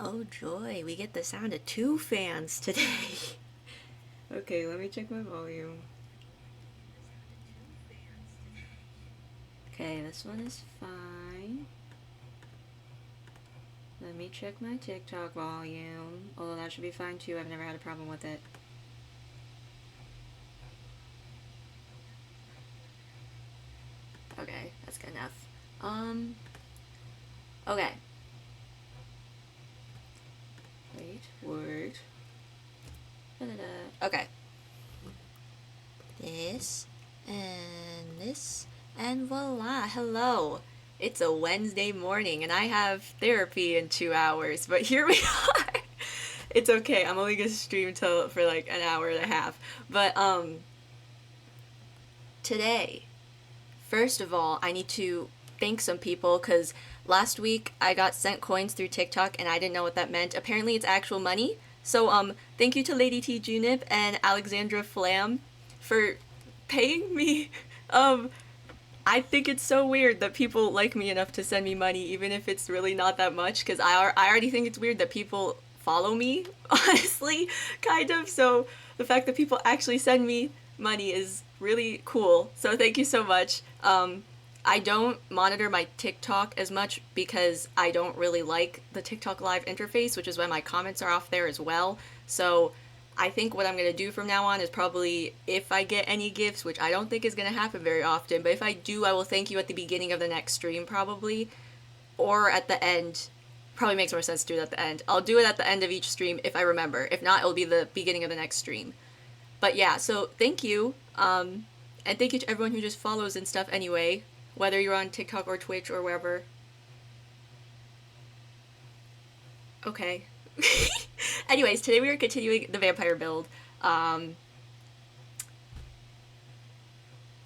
Oh joy, we get the sound of two fans today. Okay, let me check my volume. Okay, this one is fine. Let me check my TikTok volume. Although that should be fine too, I've never had a problem with it. Okay, that's good enough. Okay. Wait. Da-da-da. Okay. This, and this, and voila, hello. It's a Wednesday morning, and I have therapy in 2 hours, but here we are. It's okay, I'm only gonna stream till for like an hour and a half. But, today, first of all, I need to thank some people because last week I got sent coins through TikTok and I didn't know what that meant. Apparently, it's actual money. So, thank you to Lady T Junip and Alexandra Flam for paying me. Um, I think it's so weird that people like me enough to send me money, even if it's really not that much. Because I already think it's weird that people follow me, honestly, kind of. So the fact that people actually send me money is really cool. So thank you so much. I don't monitor my TikTok as much because I don't really like the TikTok live interface, which is why my comments are off there as well. So I think what I'm going to do from now on is probably if I get any gifts, which I don't think is going to happen very often, but if I do, I will thank you at the beginning of the next stream probably, or at the end. Probably makes more sense to do it at the end. I'll do it at the end of each stream if I remember. If not, it'll be the beginning of the next stream. But yeah, so thank you. And thank you to everyone who just follows and stuff anyway, whether you're on TikTok or Twitch or wherever. Okay. Anyways, today we are continuing the vampire build. Um,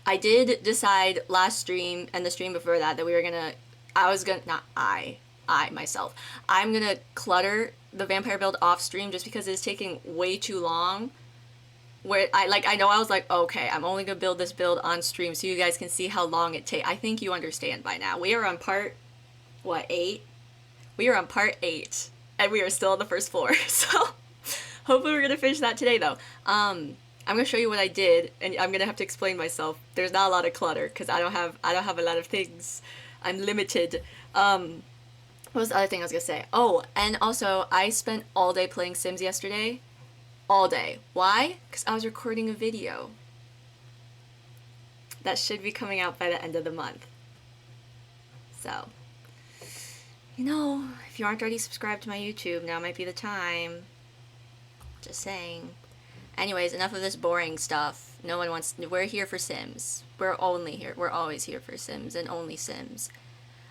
I did decide last stream and the stream before that we were gonna. I was gonna not I myself. I'm gonna clutter the vampire build off stream just because it's taking way too long. Where I know I was like, okay, I'm only gonna build this build on stream so you guys can see how long it takes. I think you understand by now. We are on part what 8? We are on part 8, and we are still on the first floor. So hopefully we're gonna finish that today though. I'm gonna show you what I did, and I'm gonna have to explain myself. There's not a lot of clutter because I don't have a lot of things. I'm limited. What was the other thing I was gonna say? Oh, and also I spent all day playing Sims yesterday. All day. Why? Because I was recording a video that should be coming out by the end of the month. So, if you aren't already subscribed to my YouTube, now might be the time. Just saying. Anyways, enough of this boring stuff. No one wants. We're here for Sims. We're only here. We're always here for Sims and only Sims.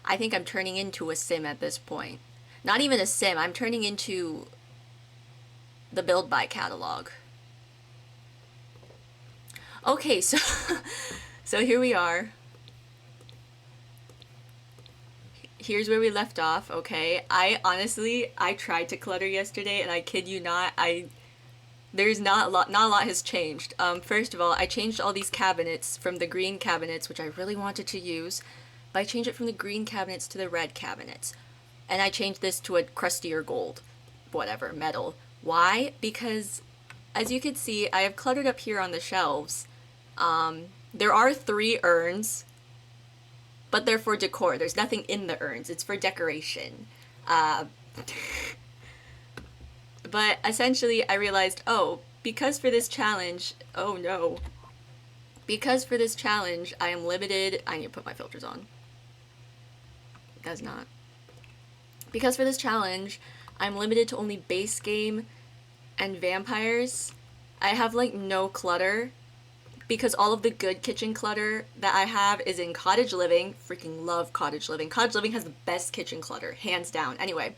I think I'm turning into a Sim at this point. Not even a Sim. I'm turning into the Build By catalog. Okay, so so here we are. Here's where we left off. Okay, I tried to clutter yesterday, and I kid you not, there's not a lot has changed. First of all, I changed all these cabinets from the green cabinets, which I really wanted to use, but I changed it from the green cabinets to the red cabinets, and I changed this to a crustier gold, whatever, metal. Why? Because as you can see, I have cluttered up here on the shelves. There are 3 urns, but they're for decor. There's nothing in the urns. It's for decoration. Uh, but essentially, I realized, oh, because for this challenge, oh no. Because for this challenge, I am limited. I need to put my filters on. Does not. Because for this challenge, I'm limited to only base game and vampires. I have like no clutter because all of the good kitchen clutter that I have is in Cottage Living. Freaking love Cottage Living. Cottage Living has the best kitchen clutter, hands down. Anyway,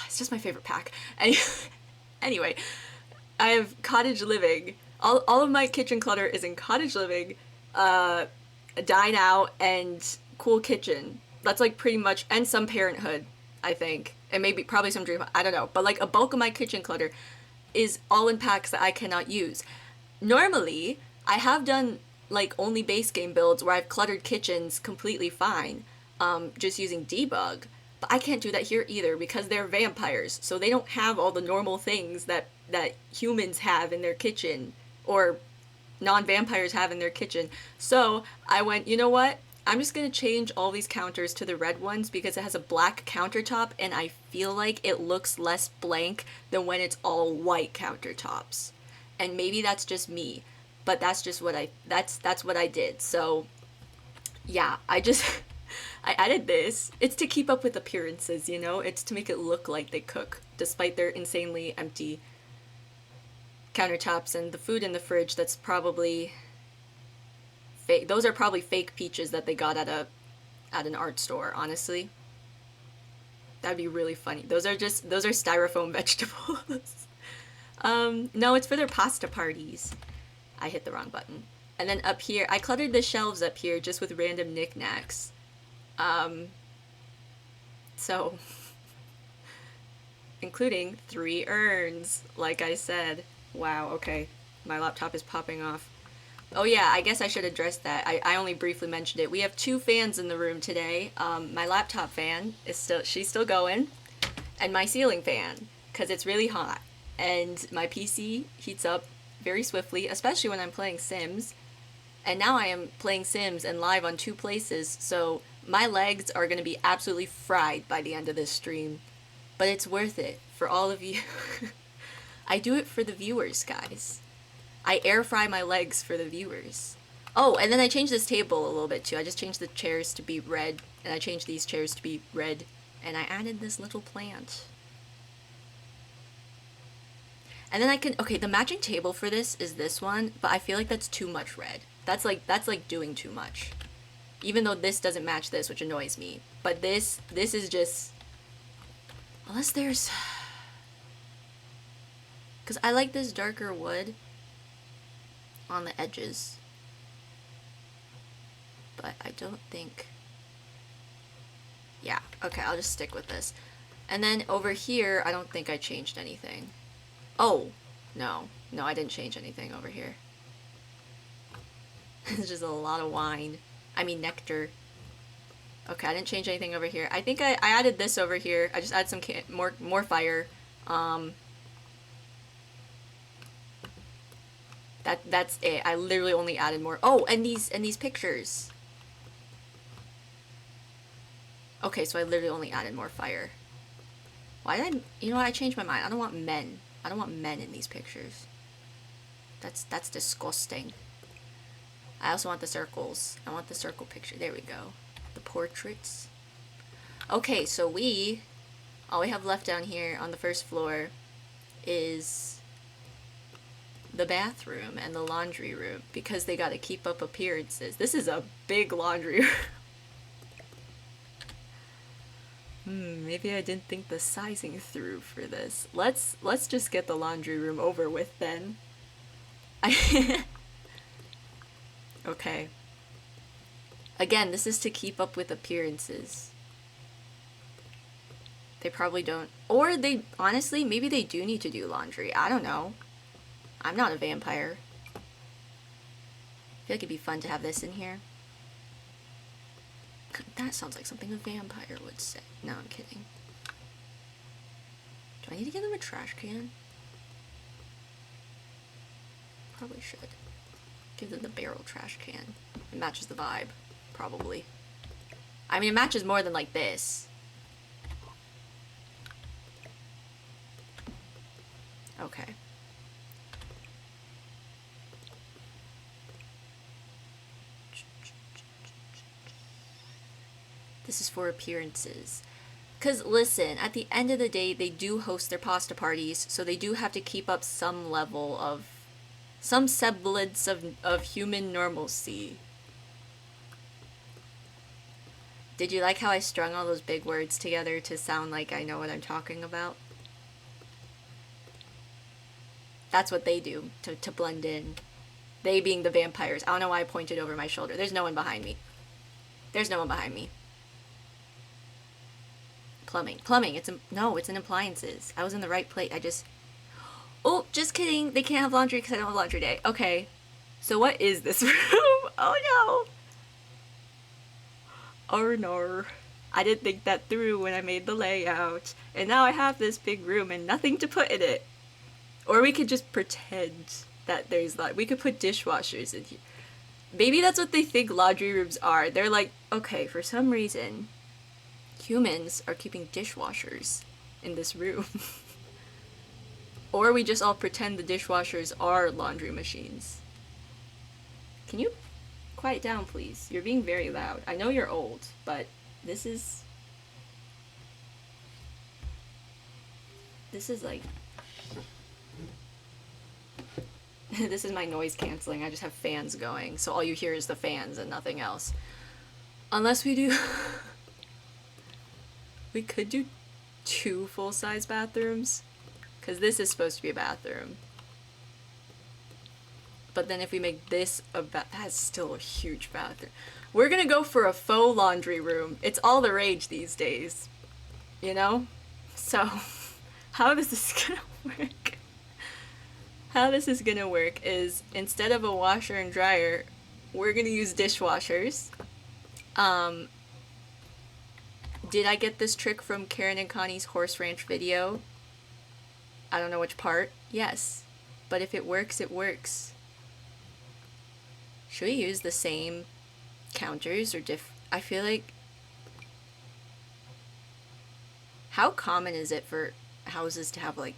it's just my favorite pack. Anyway, I have Cottage Living. All of my kitchen clutter is in Cottage Living, Dine Out, and Cool Kitchen. That's like pretty much, and some Parenthood, I think. And maybe, probably some Dream, I don't know. But like a bulk of my kitchen clutter is all in packs that I cannot use. Normally, I have done like only base game builds where I've cluttered kitchens completely fine, just using debug. But I can't do that here either because they're vampires, so they don't have all the normal things that humans have in their kitchen or non-vampires have in their kitchen. So I went, you know what? I'm just gonna change all these counters to the red ones because it has a black countertop and I feel like it looks less blank than when it's all white countertops. And maybe that's just me, but that's just what that's what I did. So yeah, I just I added this. It's to keep up with appearances, you know? It's to make it look like they cook despite their insanely empty countertops and the food in the fridge that's probably fake. Those are probably fake peaches that they got at an art store, honestly. That'd be really funny. Those are styrofoam vegetables. No, it's for their pasta parties. I hit the wrong button. And then up here, I cluttered the shelves up here just with random knickknacks. So including 3 urns, like I said. Wow, okay. My laptop is popping off. Oh yeah, I guess I should address that. I only briefly mentioned it. We have 2 fans in the room today. My laptop fan she's still going, and my ceiling fan, because it's really hot. And my PC heats up very swiftly, especially when I'm playing Sims. And now I am playing Sims and live on 2 places, so my legs are going to be absolutely fried by the end of this stream. But it's worth it for all of you. I do it for the viewers, guys. I air fry my legs for the viewers. Oh, and then I changed this table a little bit too. I just changed the chairs to be red, and I changed these chairs to be red, and I added this little plant. And then okay, the matching table for this is this one, but I feel like that's too much red. That's like doing too much. Even though this doesn't match this, which annoys me. But this is just, unless there's, because I like this darker wood on the edges, but I don't think, yeah, okay, I'll just stick with this. And then over here, I don't think I changed anything. Oh, no, I didn't change anything over here. It's just a lot of wine. I mean nectar. Okay, I didn't change anything over here. I think I added this over here. I just added some more fire. That's it. I literally only added more. Oh, and these pictures. Okay, so I literally only added more fire. Why did you know what, I changed my mind. I don't want men. I don't want men in these pictures. That's disgusting. I also want the circles. I want the circle picture. There we go. The portraits. Okay, so all we have left down here on the first floor is the bathroom and the laundry room because they gotta keep up appearances. This is a big laundry room. Maybe I didn't think the sizing through for this. Let's just get the laundry room over with then. Okay. Again, this is to keep up with appearances. They probably don't. Or they, honestly, maybe they do need to do laundry. I don't know. I'm not a vampire. I feel like it'd be fun to have this in here. That sounds like something a vampire would say. No, I'm kidding. Do I need to get them a trash can? Probably should. Give them the barrel trash can. It matches the vibe. Probably. I mean, it matches more than like this. Okay. This is for appearances. Because, listen, at the end of the day, they do host their pasta parties, so they do have to keep up some level of, some semblance of human normalcy. Did you like how I strung all those big words together to sound like I know what I'm talking about? That's what they do to blend in. They being the vampires. I don't know why I pointed over my shoulder. There's no one behind me. There's no one behind me. Plumbing. No, it's an appliances. I was in the right place. Oh, just kidding. They can't have laundry because I don't have laundry day. Okay. So what is this room? Oh no. Oh no. I didn't think that through when I made the layout. And now I have this big room and nothing to put in it. Or we could just pretend that there's like, we could put dishwashers in here. Maybe that's what they think laundry rooms are. They're like, okay, for some reason, humans are keeping dishwashers in this room. Or we just all pretend the dishwashers are laundry machines. Can you quiet down, please? You're being very loud. I know you're old, but this is like this is my noise canceling. I just have fans going, so all you hear is the fans and nothing else. Unless we do we could do 2 full-size bathrooms, because this is supposed to be a bathroom. But then if we make this a that's still a huge bathroom. We're gonna go for a faux laundry room. It's all the rage these days, you know? So, how this is gonna work? How this is gonna work is, instead of a washer and dryer, we're gonna use dishwashers. Did I get this trick from Karen and Connie's Horse Ranch video? I don't know which part. Yes. But if it works, it works. Should we use the same counters or I feel like... How common is it for houses to have, like...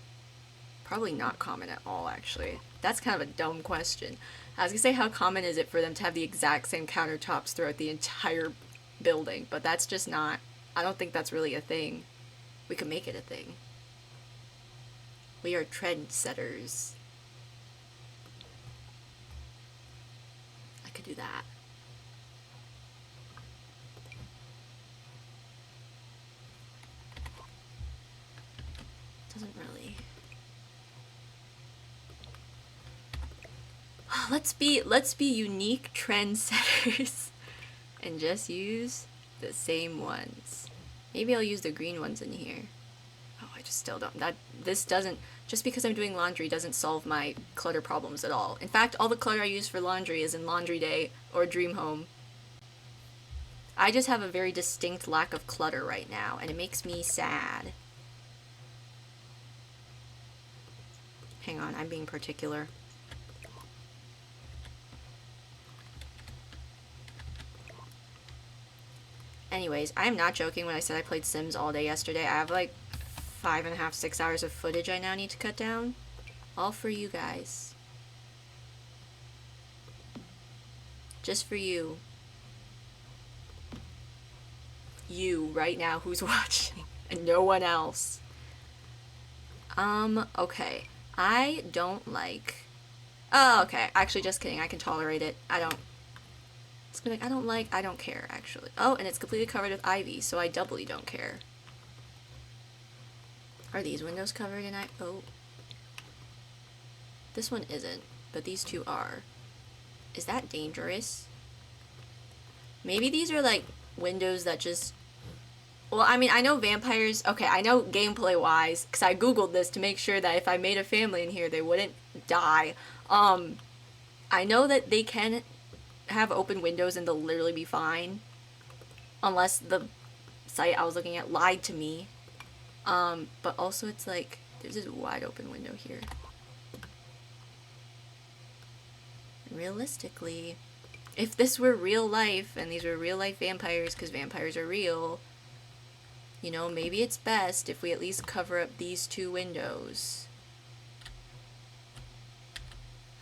Probably not common at all, actually. That's kind of a dumb question. I was gonna say, how common is it for them to have the exact same countertops throughout the entire building? But that's just not... I don't think that's really a thing. We could make it a thing. We are trendsetters. I could do that. Doesn't really... Let's be unique trendsetters and just use the same ones. Maybe I'll use the green ones in here. Oh, I just still don't. This doesn't, just because I'm doing laundry doesn't solve my clutter problems at all. In fact, all the clutter I use for laundry is in Laundry Day or Dream Home. I just have a very distinct lack of clutter right now, and it makes me sad. Hang on, I'm being particular. Anyways, I'm not joking when I said I played Sims all day yesterday. I have like 5.5, 6 hours of footage I now need to cut down. All for you guys. Just for you. You, right now, who's watching. And no one else. Okay. I don't like... Oh, okay. Actually, just kidding. I can tolerate it. I don't... It's gonna be like, I don't care, actually. Oh, and it's completely covered with ivy, so I doubly don't care. Are these windows covered in ivy? Oh. This one isn't, but these two are. Is that dangerous? Maybe these are, like, windows that just... Well, I mean, I know vampires... Okay, I know gameplay-wise, because I googled this to make sure that if I made a family in here, they wouldn't die. I know that they can... have open windows and they'll literally be fine, unless the site I was looking at lied to me. But also it's like there's this wide open window here. Realistically, if this were real life and these were real life vampires, because vampires are real, you know, maybe it's best if we at least cover up these 2 windows.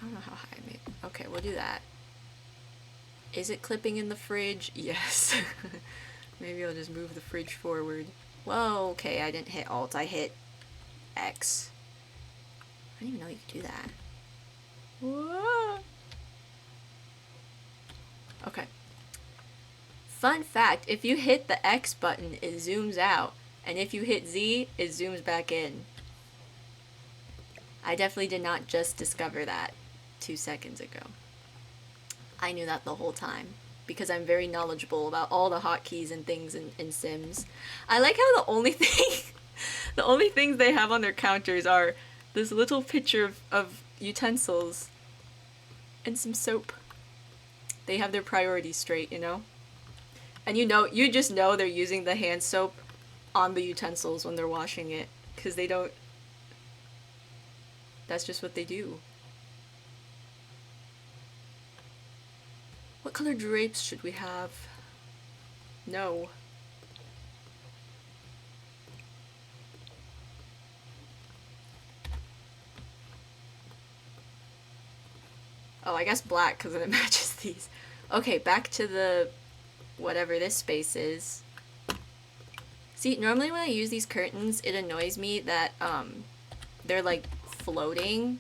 I don't know how high I made. Okay, we'll do that. Is it clipping in the fridge? Yes. Maybe I'll just move the fridge forward. Whoa, okay, I didn't hit Alt, I hit X. I didn't even know you could do that. Whoa. Okay. Fun fact, if you hit the X button, it zooms out. And if you hit Z, it zooms back in. I definitely did not just discover that 2 seconds ago. I knew that the whole time, because I'm very knowledgeable about all the hotkeys and things in Sims. I like how the only things they have on their counters are this little picture of utensils and some soap. They have their priorities straight, you know? And you just know they're using the hand soap on the utensils when they're washing it, because they don't. That's just what they do. What color drapes should we have? No. Oh, I guess black, because then it matches these. Okay, back to the whatever this space is. See, normally when I use these curtains, it annoys me that they're like floating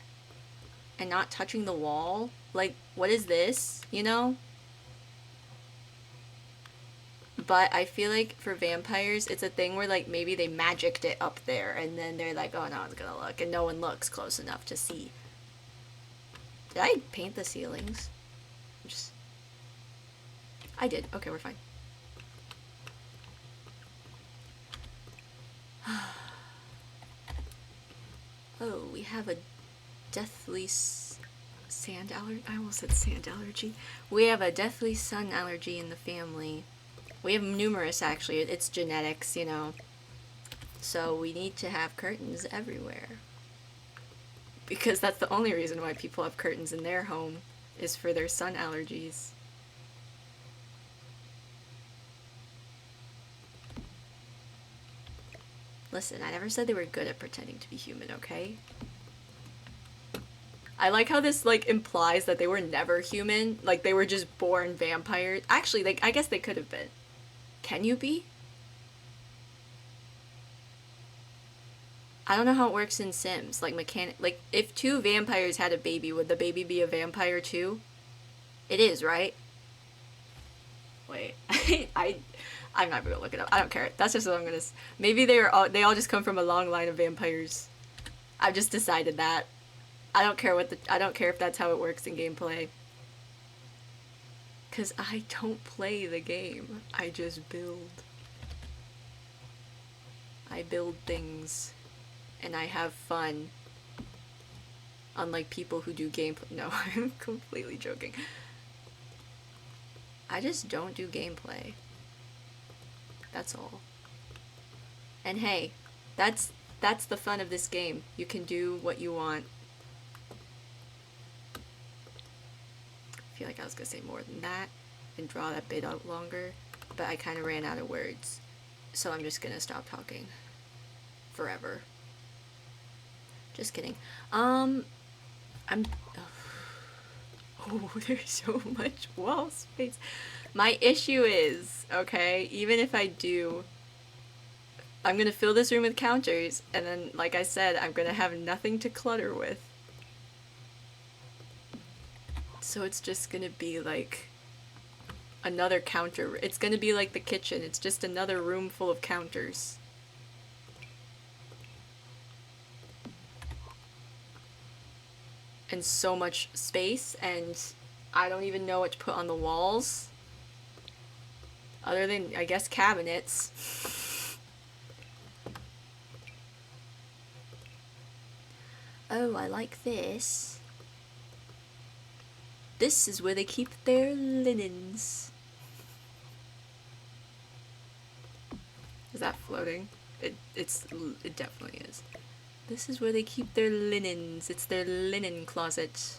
and not touching the wall. Like, what is this, you know? But I feel like for vampires, it's a thing where like maybe they magicked it up there and then they're like, oh, no one's gonna look, and no one looks close enough to see. Did I paint the ceilings? I did. Okay, we're fine. Oh, we have a deathly sand allergy. I almost said sand allergy. We have a deathly sun allergy in the family. We have numerous, actually. It's genetics, you know. So we need to have curtains everywhere. Because that's the only reason why people have curtains in their home, is for their sun allergies. Listen, I never said they were good at pretending to be human, okay? I like how this, like, implies that they were never human. Like, they were just born vampires. Actually, I guess they could have been. Can you be? I don't know how it works in Sims. Like, like, if two vampires had a baby, would the baby be a vampire too? It is, right? Wait. I'm not gonna look it up. I don't care. That's just what I'm gonna. Maybe they all just come from a long line of vampires. I've just decided that. I don't care if that's how it works in gameplay. Cause I don't play the game. I just build. I build things, and I have fun. Unlike people who do gameplay. No, I'm completely joking. I just don't do gameplay. That's all. And hey, that's the fun of this game. You can do what you want. I feel like I was gonna say more than that and draw that bit out longer, but I kind of ran out of words, so I'm just gonna stop talking forever. Just kidding. I'm oh, there's so much wall space. My issue is, okay, even if I do, I'm gonna fill this room with counters, and then, like I said, I'm gonna have nothing to clutter with. So it's just gonna be like another counter. It's gonna be like the kitchen. It's just another room full of counters. And so much space, and I don't even know what to put on the walls. Other than, I guess, cabinets. Oh, I like this. This is where they keep their linens. Is that floating? It definitely is. This is where they keep their linens. It's their linen closet.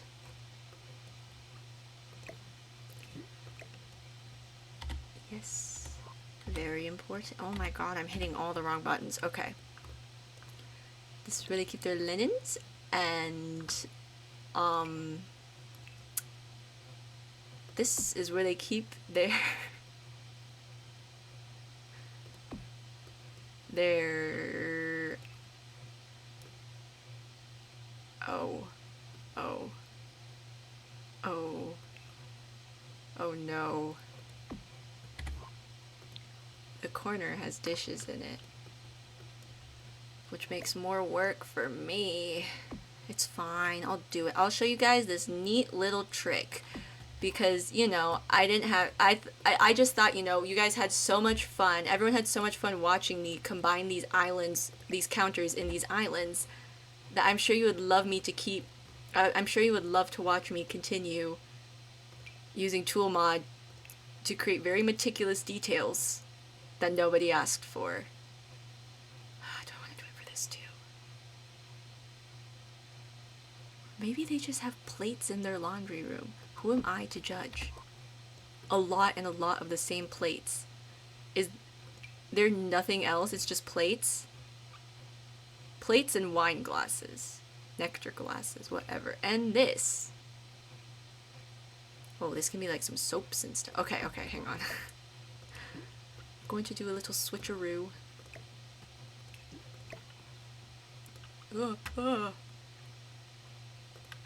Yes. Very important. Oh my god, I'm hitting all the wrong buttons. Okay. This is where they keep their linens, and this is where they keep their oh no, the corner has dishes in it, which makes more work for me. It's fine, I'll do it. I'll show you guys this neat little trick, because, you know, I just thought, you know, you guys had so much fun. Everyone had so much fun watching me combine these islands, these counters in these islands, that I'm sure you would love me to keep. I'm sure you would love to watch me continue using Tool Mod to create very meticulous details that nobody asked for. Do I want to do it for this too? Maybe they just have plates in their laundry room. Who am I to judge? A lot and a lot of the same plates. Is there nothing else? It's just plates? Plates and wine glasses. Nectar glasses, whatever. And this. Oh, this can be like some soaps and stuff. Okay, hang on. Going to do a little switcheroo.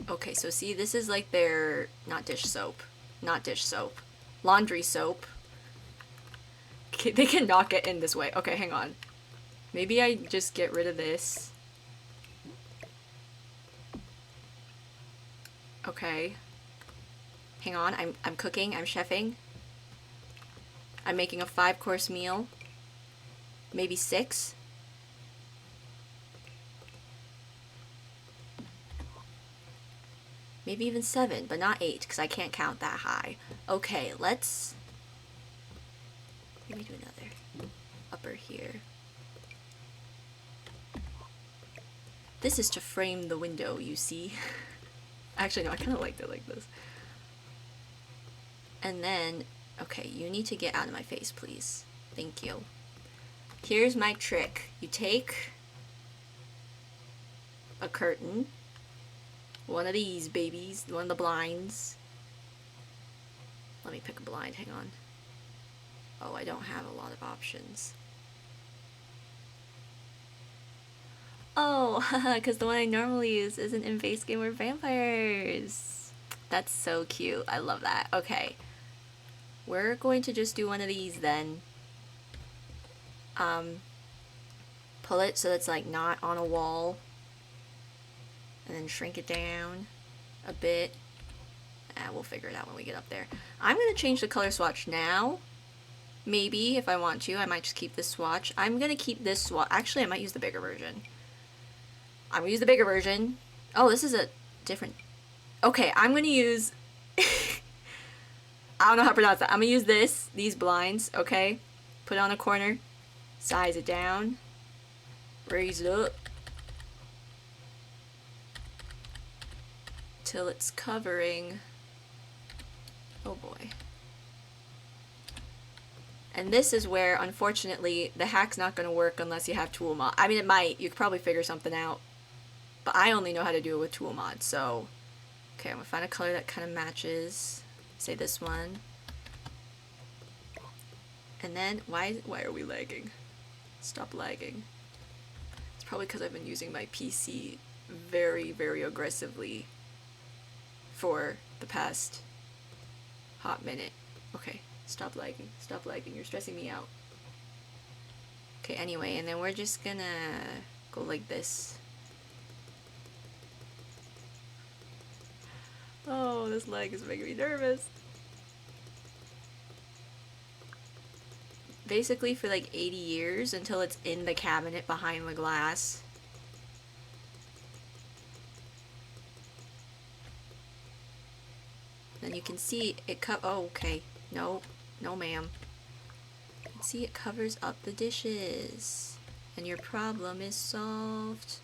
Okay, so see, this is like their, not dish soap, laundry soap. They cannot get in this way. Okay, hang on. Maybe I just get rid of this. Okay. Hang on, I'm cooking, I'm chefing. I'm making a 5-course meal. Maybe 6. Maybe even 7, but not 8, because I can't count that high. Okay, let's... maybe do another upper here. This is to frame the window, you see. Actually, no, I kind of liked it like this. And then, okay, you need to get out of my face, please. Thank you. Here's my trick. You take a curtain, one of these babies, one of the blinds. Let me pick a blind, hang on. Oh, I don't have a lot of options. Oh, because the one I normally use isn't in base game or vampires. That's so cute. I love that. Okay. We're going to just do one of these then. Pull it so it's like not on a wall. And then shrink it down a bit. We'll figure it out when we get up there. I'm going to change the color swatch now. Maybe, if I want to. I might just keep this swatch. I'm going to keep this swatch. Actually, I might use the bigger version. I'm going to use the bigger version. Oh, this is a different... Okay, I'm going to use... I don't know how to pronounce that. I'm going to use these blinds, okay? Put it on a corner. Size it down. Raise it up. Till it's covering... Oh boy. And this is where, unfortunately, the hack's not going to work unless you have tool mod. I mean, it might. You could probably figure something out. But I only know how to do it with tool mod, so... Okay, I'm going to find a color that kind of matches. Say this one. And then, why are we lagging? Stop lagging. It's probably because I've been using my PC very, very aggressively for the past hot minute. Okay, stop lagging. Stop lagging. You're stressing me out. Okay, anyway, and then we're just gonna go like this. Oh, this lag is making me nervous. Basically for like 80 years until it's in the cabinet behind the glass. Then you can see it oh, okay. No, no ma'am. You can see it covers up the dishes. And your problem is solved.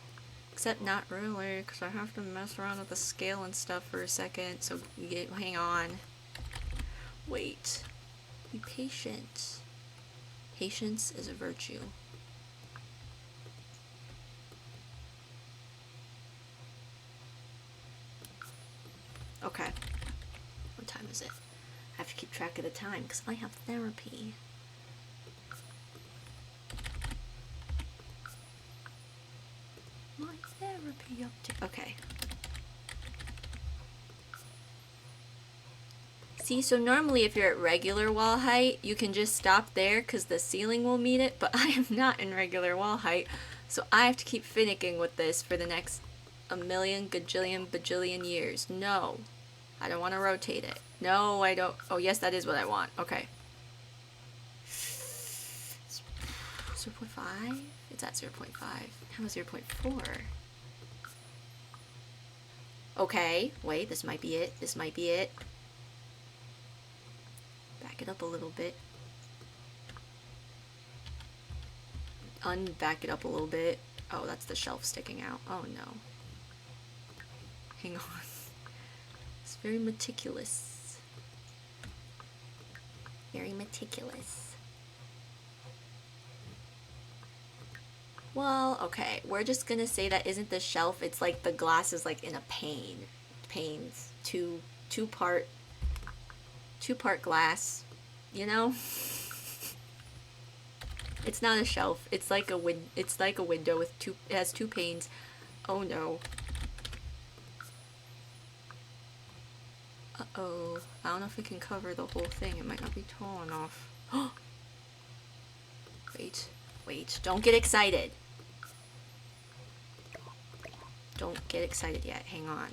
Except not really, because I have to mess around with the scale and stuff for a second, so hang on. Wait. Be patient. Patience is a virtue. Okay. What time is it? I have to keep track of the time, because I have therapy. My therapy update. Okay. See, so normally if you're at regular wall height, you can just stop there because the ceiling will meet it, but I am not in regular wall height, so I have to keep finicking with this for the next a million, gajillion, bajillion years. No. I don't want to rotate it. No, I don't. Oh, yes, that is what I want. Okay. 0.5? It's at 0.5. How was 0.4? Okay, wait, this might be it. This might be it. Back back it up a little bit. Unback it up a little bit. Oh, that's the shelf sticking out. Oh no. Hang on. It's very meticulous. Very meticulous. Well, okay. We're just gonna say that isn't the shelf. It's like the glass is like in a pane. Panes. Two-part glass. You know? It's not a shelf. It's like a window with it has two panes. Oh no. Uh-oh. I don't know if we can cover the whole thing. It might not be tall enough. Wait. Don't get excited. Don't get excited yet. Hang on.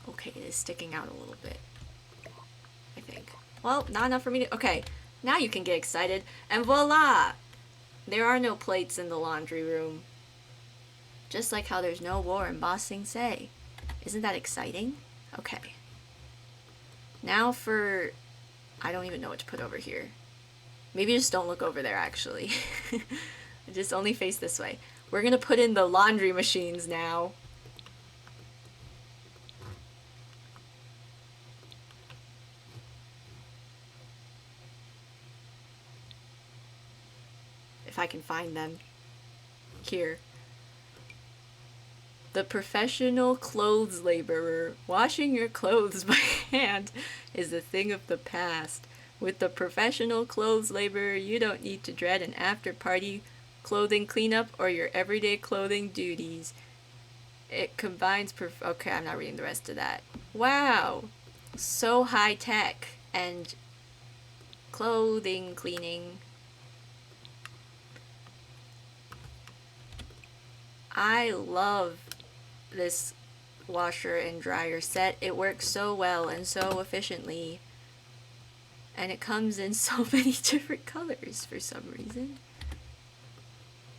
Okay, it is sticking out a little bit. I think. Well, not enough for me to... Okay, now you can get excited. And voila! There are no plates in the laundry room. Just like how there's no war in Ba Sing Se. Isn't that exciting? Okay. Now for... I don't even know what to put over here. Maybe just don't look over there, actually. Just only face this way. We're gonna put in the laundry machines now. If I can find them. Here. The professional clothes laborer. Washing your clothes by hand is a thing of the past. With the professional clothes laborer, you don't need to dread an after-party clothing cleanup or your everyday clothing duties. It combines okay, I'm not reading the rest of that. Wow! So high-tech. And clothing cleaning. I love this washer and dryer set. It works so well and so efficiently. And it comes in so many different colors for some reason.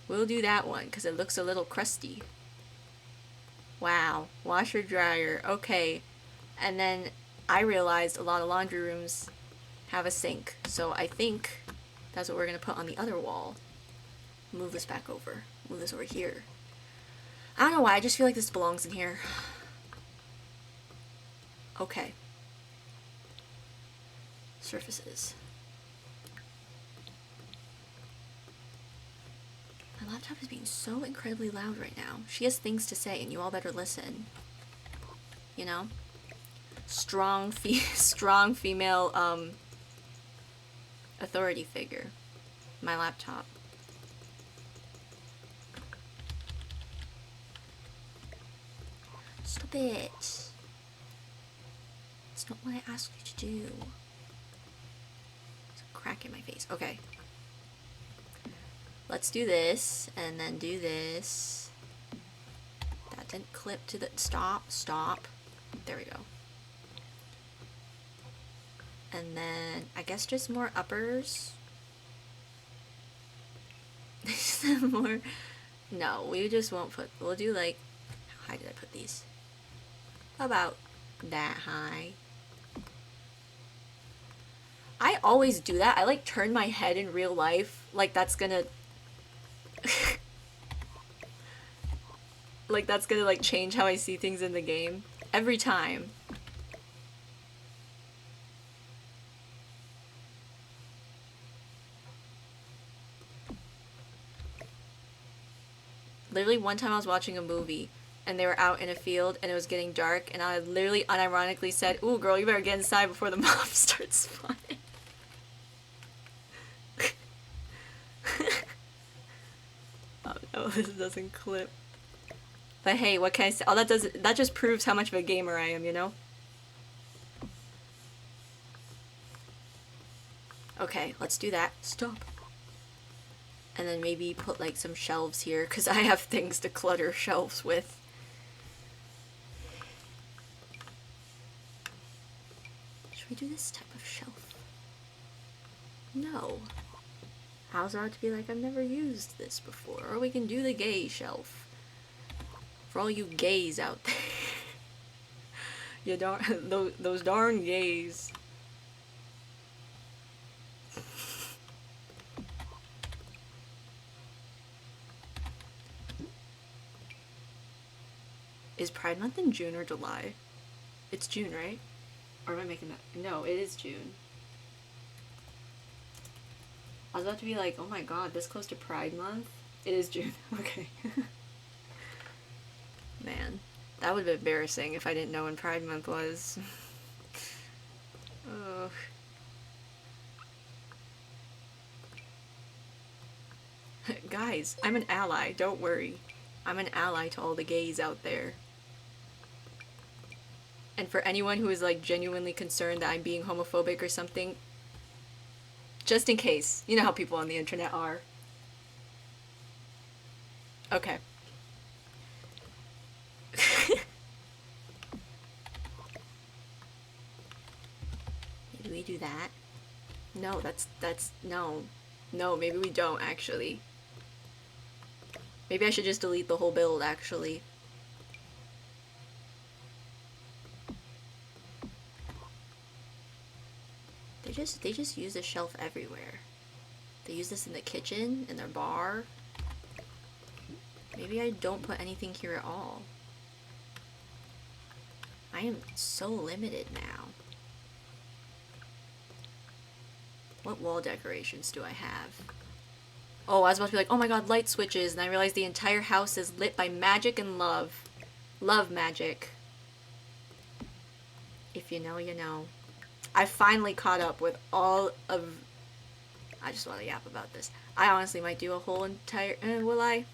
We'll do that one because it looks a little crusty. Wow. Washer, dryer. Okay. And then I realized a lot of laundry rooms have a sink. So I think that's what we're going to put on the other wall. Move this back over. Move this over here. I don't know why, I just feel like this belongs in here. Okay. Surfaces. My laptop is being so incredibly loud right now. She has things to say and you all better listen. You know? Strong female, authority figure. My laptop. Stop it. It's not what I asked you to do. There's a crack in my face. Okay. Let's do this, and then do this. That didn't clip to the... Stop. There we go. And then, I guess just more uppers. More... No, we just won't put... We'll do like... How high did I put these? About that high. I always do that. I like turn my head in real life. Like that's gonna... like that's gonna like change how I see things in the game. Every time. Literally one time I was watching a movie and they were out in a field and it was getting dark and I literally unironically said, "Ooh girl, you better get inside before the mob starts spawning." Oh no, this doesn't clip. But hey, what can I say? All that does, that just proves how much of a gamer I am, you know? Okay, let's do that. Stop. And then maybe put like some shelves here, because I have things to clutter shelves with. Should we do this type of shelf? No. How's it to be like, I've never used this before? Or we can do the gay shelf. For all you gays out there. You darn those darn gays. Is Pride Month in June or July? It's June, right? Or am I making that? No, it is June. I was about to be like, oh my god, this close to Pride Month? It is June. Okay. Man, that would have been embarrassing if I didn't know when Pride Month was. Ugh. Guys, I'm an ally, don't worry. I'm an ally to all the gays out there. And for anyone who is like genuinely concerned that I'm being homophobic or something, just in case. You know how people on the internet are. Okay. Maybe we do that? No, that's, no. No, maybe we don't, actually. Maybe I should just delete the whole build, actually. They just use this shelf everywhere. They use this in the kitchen, in their bar. Maybe I don't put anything here at all. I am so limited now. What wall decorations do I have? Oh, I was about to be like, oh my god, light switches, and I realized the entire house is lit by magic and love. Love magic. If you know, you know. I finally caught up with all of... I just want to yap about this. I honestly might do a whole entire... will I?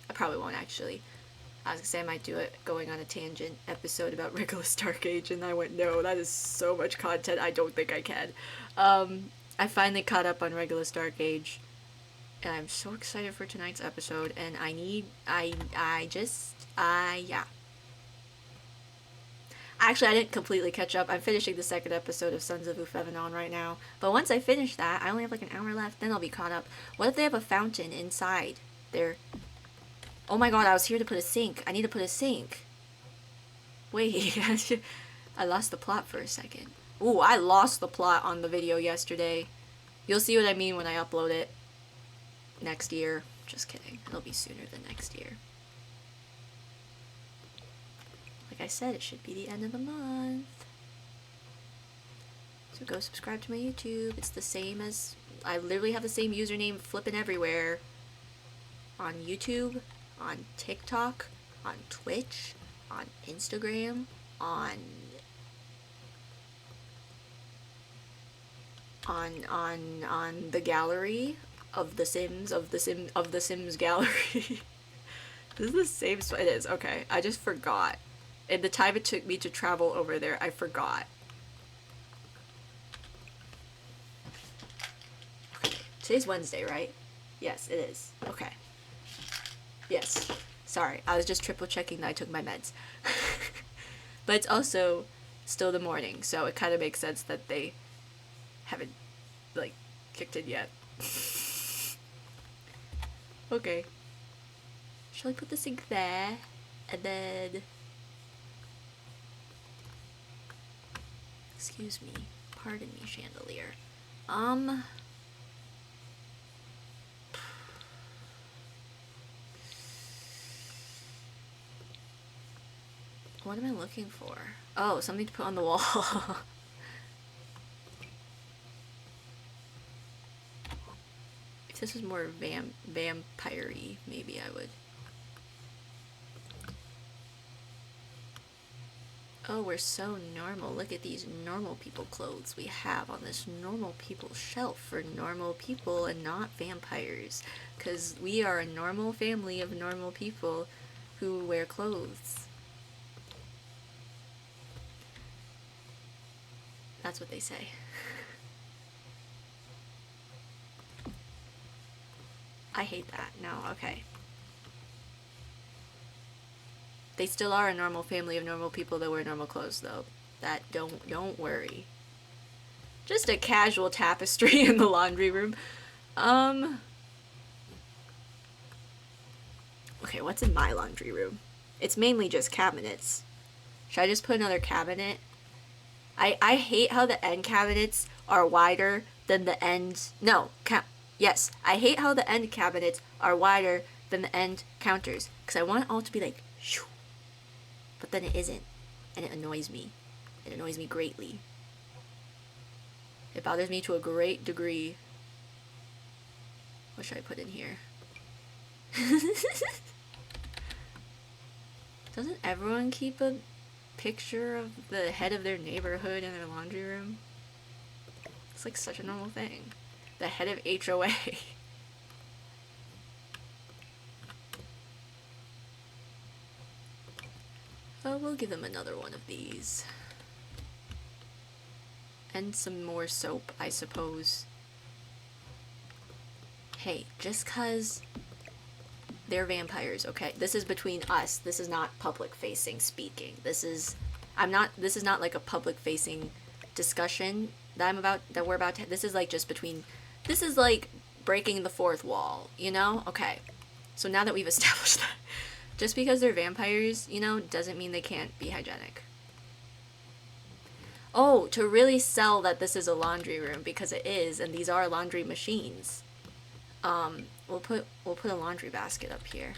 I probably won't, actually. I was gonna say I might do it going on a tangent episode about Regulus Dark Age, and I went, no, that is so much content, I don't think I can. I finally caught up on Regulus Dark Age, and I'm so excited for tonight's episode, and yeah. Actually, I didn't completely catch up. I'm finishing the second episode of Sons of Ufevanon right now. But once I finish that, I only have like an hour left, then I'll be caught up. What if they have a fountain inside there? Oh my god, I was here to put a sink. I need to put a sink. Wait, I lost the plot for a second. Ooh, I lost the plot on the video yesterday. You'll see what I mean when I upload it next year. Just kidding. It'll be sooner than next year. Like I said, it should be the end of the month. So go subscribe to my YouTube. It's the same as... I literally have the same username flipping everywhere. On YouTube, on TikTok, on Twitch, on Instagram, on the gallery of the Sims, of the Sims gallery. This is the same spot. It is, okay. I just forgot. In the time it took me to travel over there, I forgot. Okay. Today's Wednesday, right? Yes, it is. Okay. Yes. Sorry, I was just triple checking that I took my meds. But it's also still the morning, so it kind of makes sense that they haven't, like, kicked in yet. Okay. Shall I put the sink there? And then... Excuse me. Pardon me, chandelier. What am I looking for? Oh, something to put on the wall. If this was more vampire-y, maybe I would. Oh, we're so normal. Look at these normal people clothes we have on this normal people shelf for normal people and not vampires. Because we are a normal family of normal people who wear clothes. That's what they say. I hate that. No, okay. They still are a normal family of normal people that wear normal clothes, though. That don't worry. Just a casual tapestry in the laundry room. Okay, what's in my laundry room? It's mainly just cabinets. Should I just put another cabinet? I hate how the end cabinets are wider than the end. No, yes, I hate how the end cabinets are wider than the end counters because I want it all to be like, shoo, but then it isn't, and it annoys me. It annoys me greatly. It bothers me to a great degree. What should I put in here? Doesn't everyone keep a picture of the head of their neighborhood in their laundry room? It's like such a normal thing. The head of HOA. Oh, we'll give them another one of these. And some more soap, I suppose. Hey, just 'cause they're vampires, okay? This is between us. This is not public facing speaking. This is not like a public facing discussion that we're about to, this is like just between, this is like breaking the fourth wall, you know? Okay. So now that we've established that, just because they're vampires, you know, doesn't mean they can't be hygienic. Oh, to really sell that this is a laundry room, because it is, and these are laundry machines. We'll put a laundry basket up here.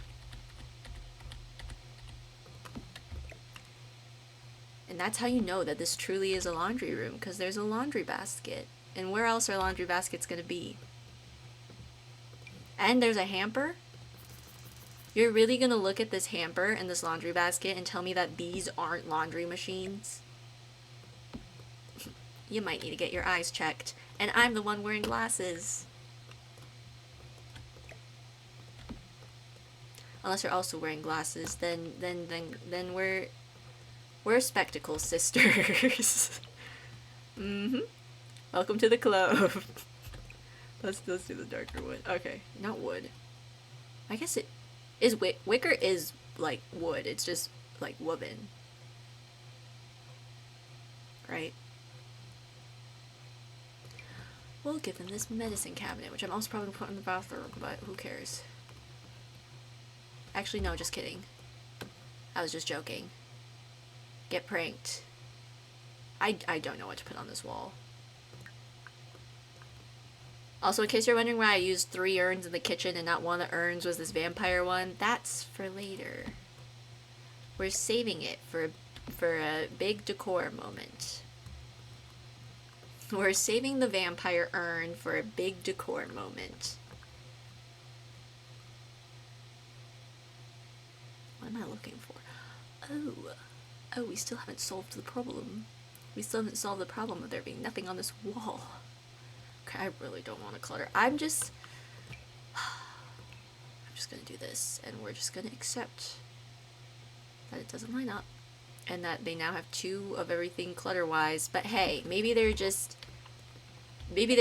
And that's how you know that this truly is a laundry room, because there's a laundry basket. And where else are laundry baskets gonna be? And there's a hamper? You're really gonna look at this hamper and this laundry basket and tell me that these aren't laundry machines? You might need to get your eyes checked. And I'm the one wearing glasses. Unless you're also wearing glasses, then we're spectacle sisters. Mm-hmm. Welcome to the club. let's do the darker wood. Okay, not wood. I guess it is wicker is like wood. It's just like woven. Right? We'll give them this medicine cabinet, which I'm also probably putting in the bathroom, but who cares? Actually, no, just kidding. I was just joking. Get pranked. I don't know what to put on this wall. Also, in case you're wondering why I used 3 urns in the kitchen and not one of the urns was this vampire one, that's for later. We're saving it for a big decor moment. We're saving the vampire urn for a big decor moment. What am I looking for? Oh, we still haven't solved the problem. We still haven't solved the problem of there being nothing on this wall. Okay, I really don't want to clutter. I'm just gonna do this, and we're just gonna accept that it doesn't line up, and that they now have 2 of everything clutter-wise. But hey, maybe they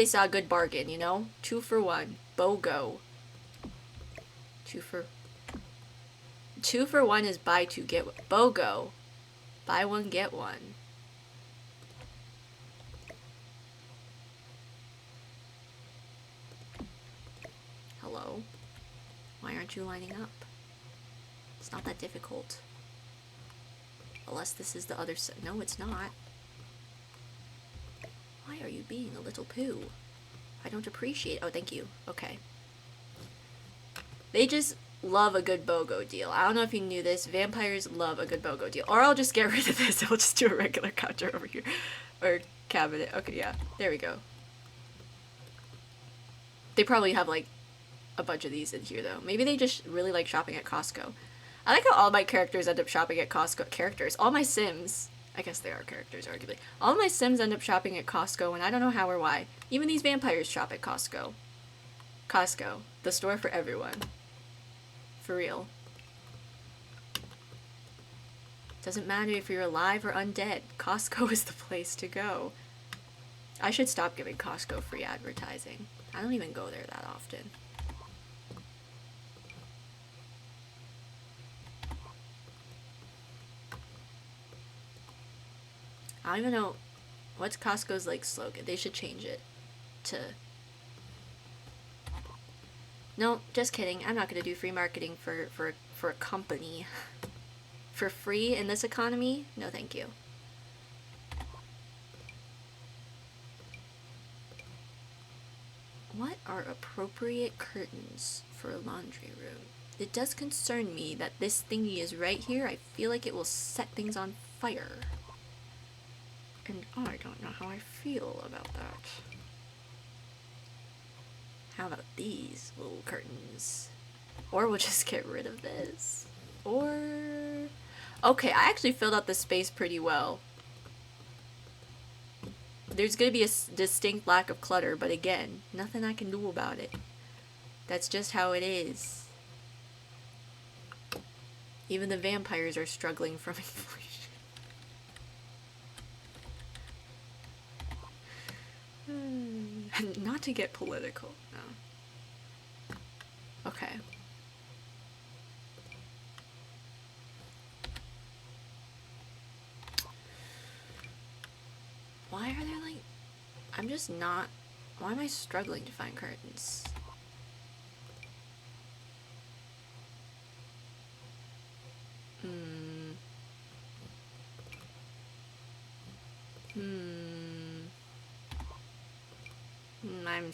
saw a good bargain, you know? 2 for 1. BOGO. 2 for 1 is buy 2 get 1. BOGO. Buy 1 get 1. Hello? Why aren't you lining up? It's not that difficult. Unless this is the other side. No, it's not. Why are you being a little poo? I don't appreciate. Oh, thank you. Okay. They just love a good BOGO deal. I don't know if you knew this. Vampires love a good BOGO deal. Or I'll just get rid of this. I'll just do a regular counter over here. Or cabinet. Okay, yeah. There we go. They probably have, like, a bunch of these in here, though. Maybe they just really like shopping at Costco. I like how all my characters end up shopping at Costco. Characters. All my Sims. I guess they are characters, arguably. All my Sims end up shopping at Costco, and I don't know how or why. Even these vampires shop at Costco. Costco. The store for everyone. For real. Doesn't matter if you're alive or undead. Costco is the place to go. I should stop giving Costco free advertising. I don't even go there that often. I don't even know what's Costco's like slogan. They should change it to. No, just kidding. I'm not gonna do free marketing for for a company. For free in this economy? No, thank you. What are appropriate curtains for a laundry room? It does concern me that this thingy is right here. I feel like it will set things on fire. And I don't know how I feel about that. How about these little curtains? Or we'll just get rid of this. Or... Okay, I actually filled out the space pretty well. There's gonna be a distinct lack of clutter, but again, nothing I can do about it. That's just how it is. Even the vampires are struggling from inflation. Not to get political, no. Okay. Why are there like... I'm just not... Why am I struggling to find curtains? I'm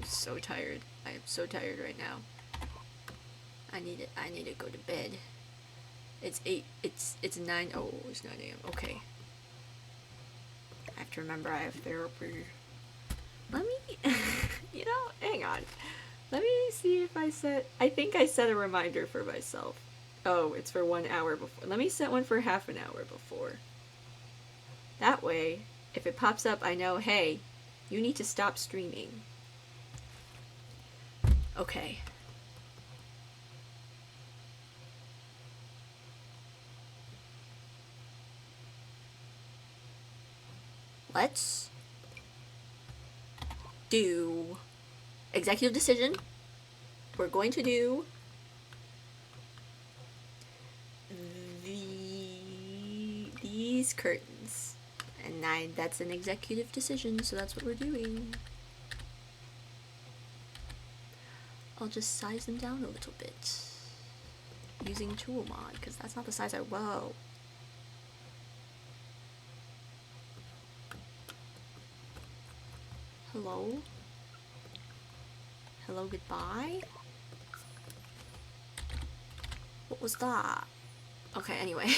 so tired. I am so tired right now. I need to go to bed. It's 9, oh, it's 9 a.m. Okay. I have to remember I have therapy. Let me, you know, hang on. Let me see if I think I set a reminder for myself. Oh, it's for 1 hour before. Let me set one for half an hour before. That way, if it pops up, I know, hey, you need to stop streaming. Okay. Let's do executive decision. We're going to do these curtains. And that's an executive decision, so that's what we're doing. I'll just size them down a little bit using tool mod, because that's not the size I... Whoa. Hello? Hello, goodbye? What was that? Okay, anyway.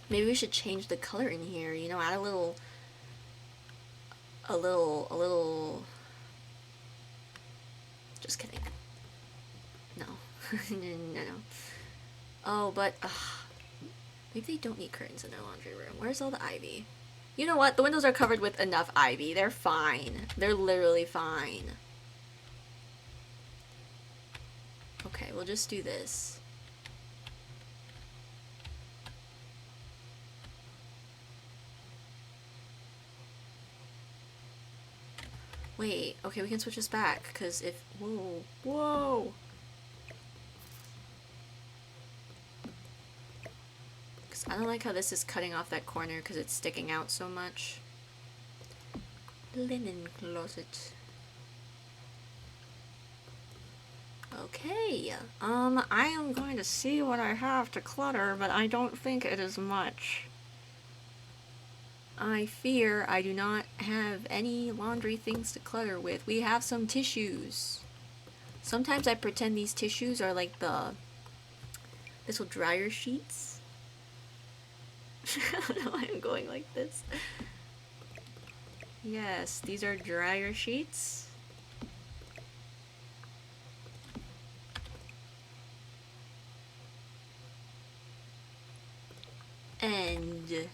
Maybe we should change the color in here, you know, add a little... Just kidding. No. No. Oh, but... maybe they don't need curtains in their laundry room. Where's all the ivy? You know what? The windows are covered with enough ivy. They're fine. They're literally fine. Okay, we'll just do this. Wait, okay, we can switch this back, because if... Whoa! Because I don't like how this is cutting off that corner, because it's sticking out so much. Linen closet. Okay, I am going to see what I have to clutter, but I don't think it is much. I fear I do not have any laundry things to clutter with. We have some tissues. Sometimes I pretend these tissues are like the little dryer sheets. I don't know why I'm going like this. Yes, these are dryer sheets. And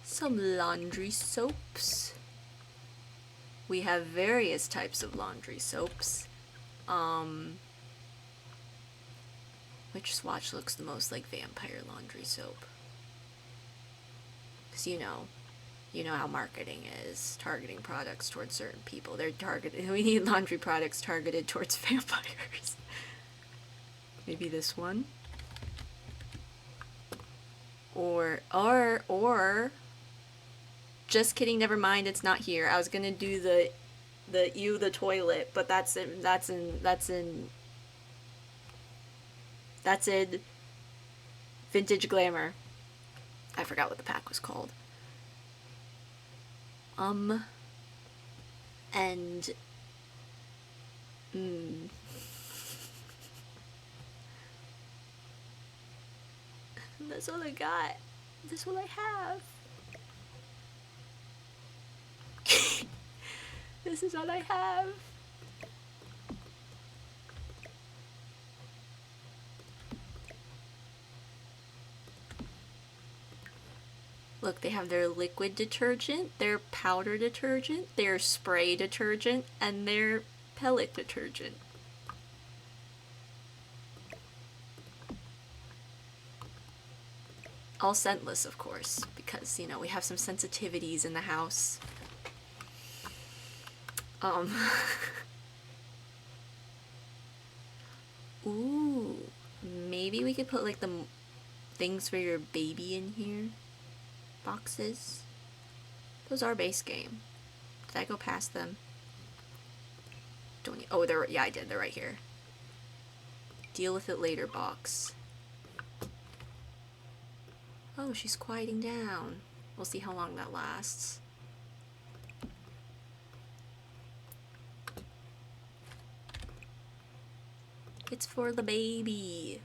some laundry soaps. We have various types of laundry soaps. Which swatch looks the most like vampire laundry soap? Because you know how marketing is, targeting products towards certain people. We need laundry products targeted towards vampires. Maybe this one? Or Just kidding, never mind, it's not here. I was gonna do the the toilet, but that's in Vintage Glamour. I forgot what the pack was called. And that's all I got. That's all I have. This is all I have. Look, they have their liquid detergent, their powder detergent, their spray detergent, and their pellet detergent. All scentless, of course, because, you know, we have some sensitivities in the house. Ooh, maybe we could put like the things for your baby in here. Boxes. Those are base game. Did I go past them? Don't. Oh, they're, yeah, I did. They're right here. Deal with it later box. Oh, she's quieting down. We'll see how long that lasts. It's for the baby.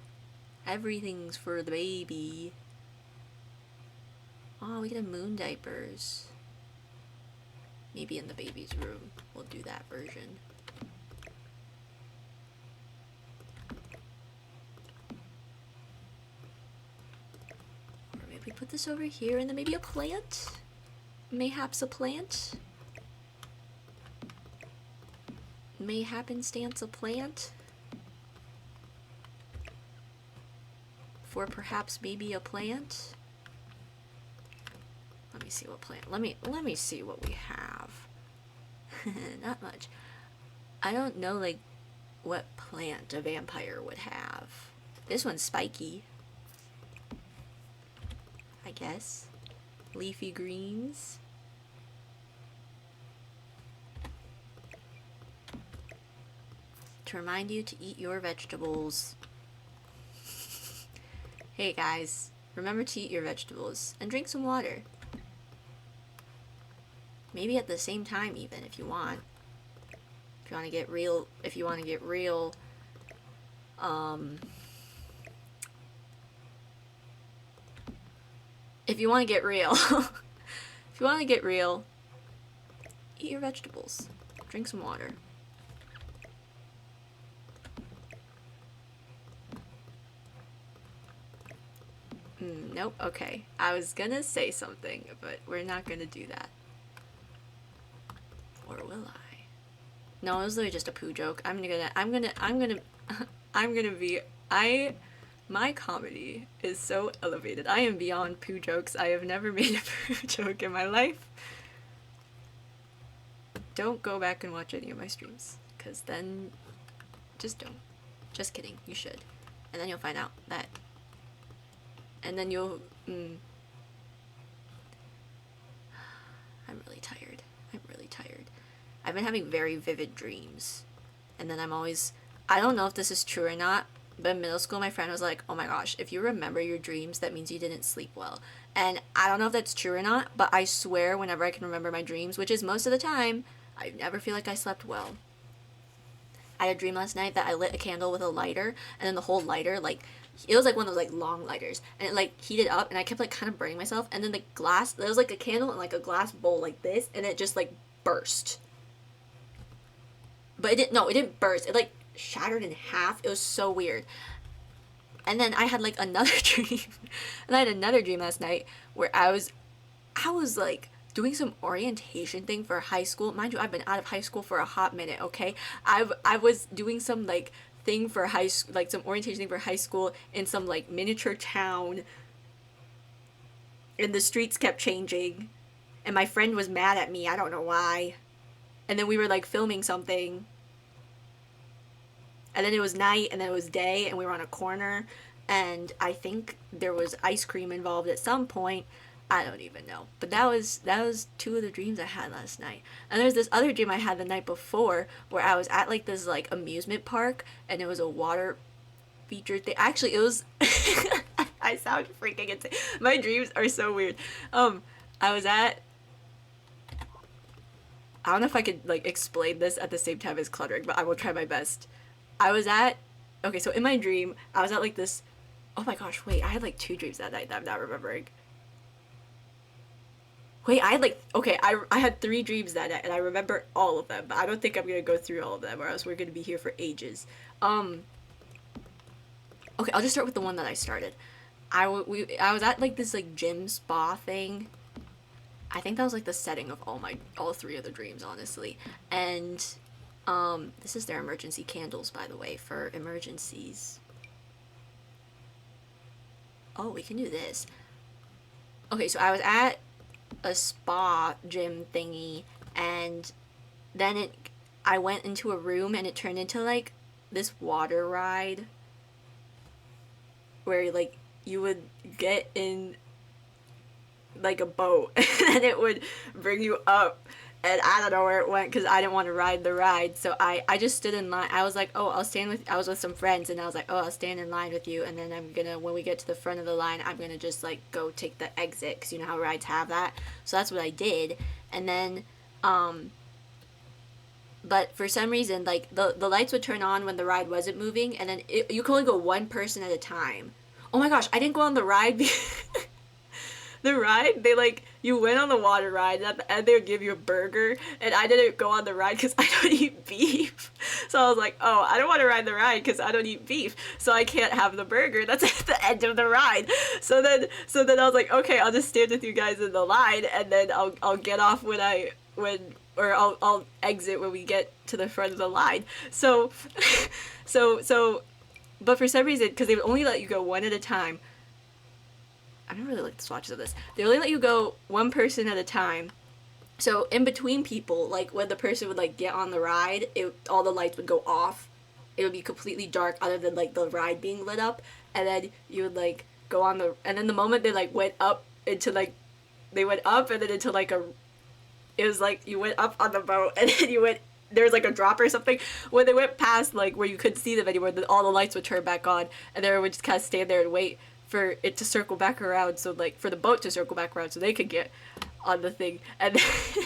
Everything's for the baby. Oh, we get a moon diapers. Maybe in the baby's room. We'll do that version. Or maybe we put this over here and then maybe a plant? Mayhaps a plant? Mayhappenstance a plant? For perhaps maybe a plant? Let me see what plant. Let me see what we have. Not much. I don't know like what plant a vampire would have. This one's spiky. I guess. Leafy greens. To remind you to eat your vegetables. Hey guys, remember to eat your vegetables and drink some water. Maybe at the same time even if you want. If you want to get real, if you want to get real, if you want to get real, if you want to get real, eat your vegetables, drink some water. Nope, okay. I was gonna say something, but we're not gonna do that. Or will I? No, it was literally just a poo joke. I'm gonna be, my comedy is so elevated. I am beyond poo jokes. I have never made a poo joke in my life. Don't go back and watch any of my streams, because then, just don't. Just kidding, you should. And then you'll find out that, and then you'll, I'm really tired. I'm really tired. I've been having very vivid dreams. And then I'm always, I don't know if this is true or not, but in middle school my friend was like, oh my gosh, if you remember your dreams, that means you didn't sleep well. And I don't know if that's true or not, but I swear whenever I can remember my dreams, which is most of the time, I never feel like I slept well. I had a dream last night that I lit a candle with a lighter, and then the whole lighter, like, it was like one of those like long lighters, and it like heated up, and I kept like kind of burning myself, and then the glass, there was like a candle in like a glass bowl like this, and it just like burst. But it didn't burst, it like shattered in half. It was so weird. And then I had like another dream, and I had another dream last night where I was like doing some orientation thing for high school. Mind you, I've been out of high school for a hot minute, okay? I was doing some like thing for high school, like some orientation thing for high school in some like miniature town, and the streets kept changing, and my friend was mad at me, I don't know why. And then we were like filming something, and then it was night, and then it was day, and we were on a corner, and I think there was ice cream involved at some point. I don't even know. But that was two of the dreams I had last night. And there's this other dream I had the night before where I was at like this like amusement park and it was a water feature thing. Actually, it was I sound freaking insane. My dreams are so weird. I was at I don't know if I could like explain this at the same time as cluttering, but I will try my best. I was at Okay, so in my dream, I was at like this. Oh my gosh, wait, I had like two dreams that night that I'm not remembering. Wait, I had like okay, I had three dreams that night and I remember all of them, but I don't think I'm gonna go through all of them or else we're gonna be here for ages. Um, okay, I'll just start with the one that I started. I was at like this like gym spa thing. I think that was like the setting of all three of the dreams, honestly. And this is their emergency candles, by the way, for emergencies. Oh, we can do this. Okay, so I was at a spa gym thingy, and then I went into a room and it turned into like this water ride where like you would get in like a boat and it would bring you up, and I don't know where it went because I didn't want to ride the ride, so I just stood in line. I was like, oh, I was with some friends and I was like, oh, I'll stand in line with you, and then I'm gonna, when we get to the front of the line, I'm gonna just like go take the exit because you know how rides have that. So that's what I did. And then but for some reason like the lights would turn on when the ride wasn't moving, and then you could only go one person at a time. Oh my gosh, I didn't go on the ride the ride, they like, you went on the water ride and at the end they would give you a burger, and I didn't go on the ride because I don't eat beef. So I was like, oh, I don't want to ride the ride because I don't eat beef, so I can't have the burger that's at the end of the ride. So then I was like, okay, I'll just stand with you guys in the line, and then I'll get off or I'll exit when we get to the front of the line. So so but for some reason, because they would only let you go one at a time, I don't really like the swatches of this. They only let you go one person at a time. So in between people, like when the person would like get on the ride, all the lights would go off. It would be completely dark other than like the ride being lit up, and then you would like go on and then the moment they like went up into like, they went up and then into like it was like you went up on the boat and then you went, there was like a drop or something. When they went past like where you couldn't see them anymore, all the lights would turn back on, and everyone would just kind of stand there and wait for it to circle back around, so like for the boat to circle back around so they could get on the thing. And then,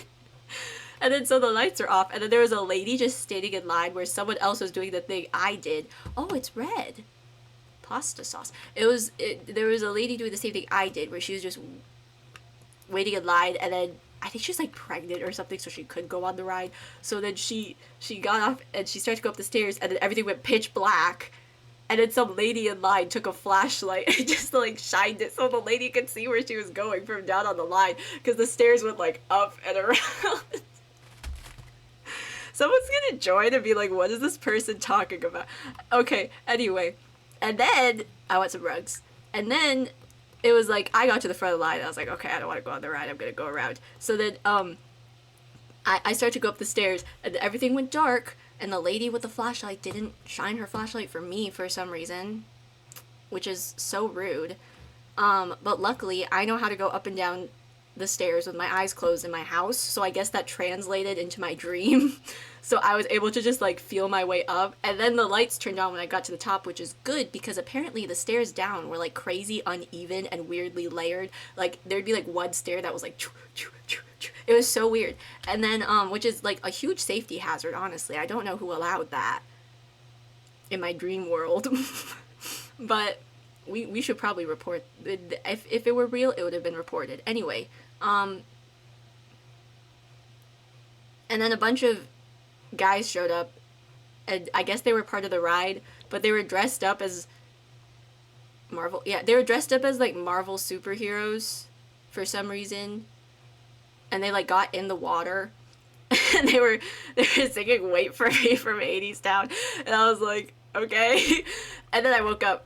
and then so the lights are off, and then there was a lady just standing in line where someone else was doing the thing I did. Oh, it's red pasta sauce. There was a lady doing the same thing I did where she was just waiting in line, and then I think she was like pregnant or something, so she couldn't go on the ride. So then she got off and she started to go up the stairs, and then everything went pitch black. And then some lady in line took a flashlight and just like shined it so the lady could see where she was going from down on the line, because the stairs went like up and around. Someone's gonna join and be like, what is this person talking about? Okay, anyway. And then I want some rugs. And then it was like, I got to the front of the line and I was like, okay, I don't want to go on the ride, I'm gonna go around. So then I started to go up the stairs and everything went dark, and the lady with the flashlight didn't shine her flashlight for me for some reason, which is so rude. But luckily, I know how to go up and down the stairs with my eyes closed in my house, so I guess that translated into my dream. So I was able to just like feel my way up, and then the lights turned on when I got to the top, which is good because apparently the stairs down were like crazy uneven and weirdly layered. Like there'd be like one stair that was like choo, choo, choo, choo. It was so weird. And then which is like a huge safety hazard, honestly. I don't know who allowed that in my dream world. But we should probably report, if it were real, it would have been reported. Anyway, and then a bunch of guys showed up, and I guess they were part of the ride, but they were dressed up as Marvel. Yeah, they were dressed up as like Marvel superheroes for some reason, and they like got in the water, and they were singing "Wait for Me" from '80s Town, and I was like, okay, and then I woke up.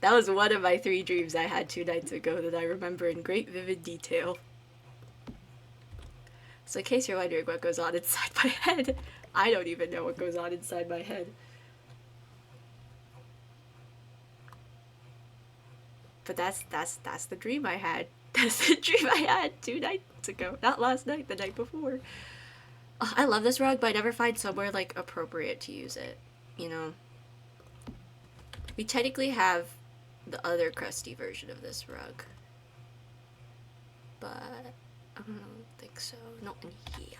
That was one of my 3 dreams I had 2 nights ago that I remember in great vivid detail. So in case you're wondering what goes on inside my head, I don't even know what goes on inside my head. But that's the dream I had. That's the dream I had 2 nights ago. Not last night, the night before. Oh, I love this rug, but I never find somewhere like appropriate to use it. You know? We technically have the other crusty version of this rug. But I don't think so. Not in here.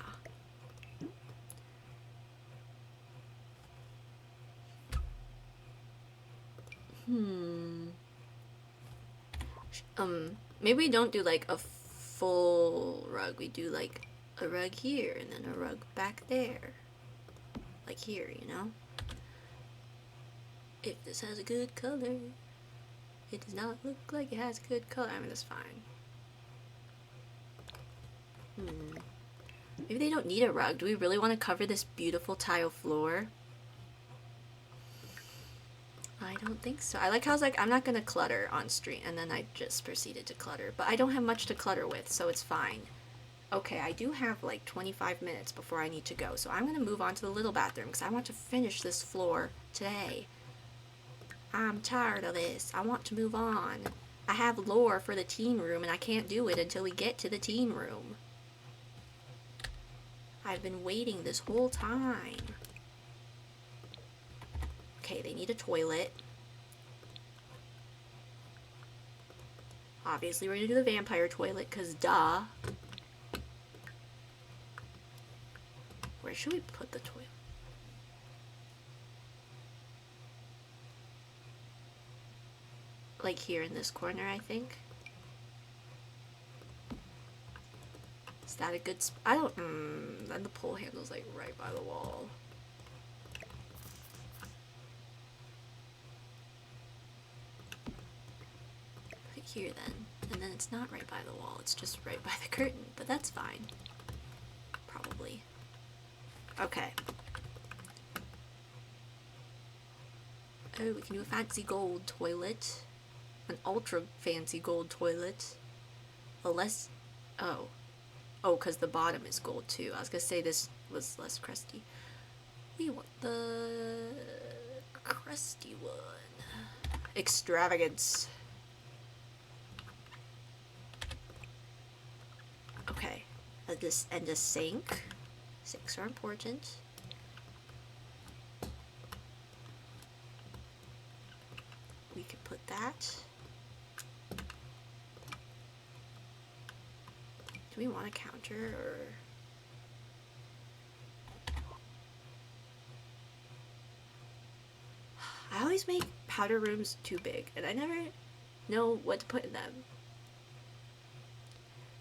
Maybe we don't do like a full rug. We do like a rug here and then a rug back there. Like here, you know? If this has a good color. It does not look like it has a good color. I mean, that's fine. Maybe they don't need a rug. Do we really want to cover this beautiful tile floor? I don't think so. I like how I was like, I'm not going to clutter on stream, and then I just proceeded to clutter. But I don't have much to clutter with, so it's fine. Okay, I do have like 25 minutes before I need to go, so I'm going to move on to the little bathroom, because I want to finish this floor today. I'm tired of this. I want to move on. I have lore for the teen room, and I can't do it until we get to the teen room. I've been waiting this whole time. Okay, they need a toilet. Obviously, we're gonna do the vampire toilet, because duh. Where should we put the toilet? Like here in this corner, I think. Is that a good I don't, then the pole handle's like right by the wall. Put it here then. And then it's not right by the wall, it's just right by the curtain, but that's fine. Probably. Okay. Oh, we can do a fancy gold toilet. An ultra fancy gold toilet. A less... Oh. Oh, because the bottom is gold too. I was going to say this was less crusty. We want the crusty one. Extravagance. Okay. And a sink. Sinks are important. We could put that. Do we want a counter or... I always make powder rooms too big and I never know what to put in them.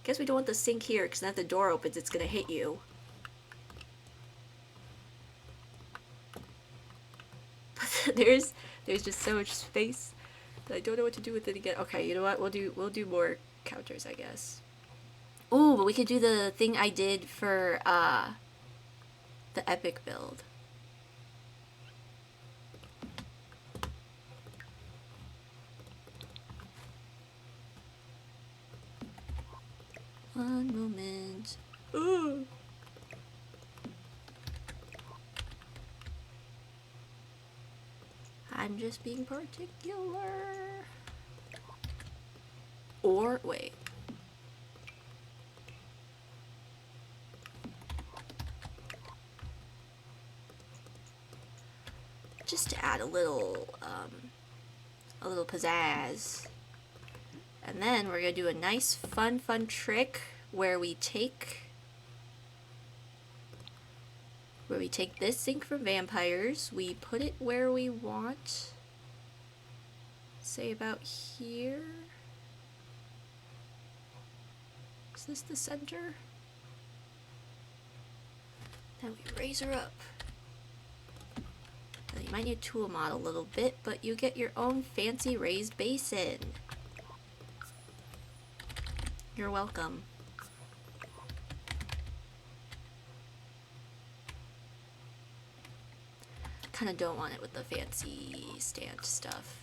Guess we don't want the sink here because then if the door opens it's gonna hit you. there's just so much space that I don't know what to do with it again. Okay, you know what? We'll do more counters, I guess. Ooh, but we could do the thing I did for the epic build. One moment. Ooh. I'm just being particular. Or, wait. Just to add a little pizzazz. And then we're gonna do a nice, fun trick where we take this sink from vampires, we put it where we want, say about here. Is this the center? Then we raise her up. Now you might need a tool mod a little bit, but you get your own fancy raised basin. You're welcome. Kind of don't want it with the fancy stand stuff.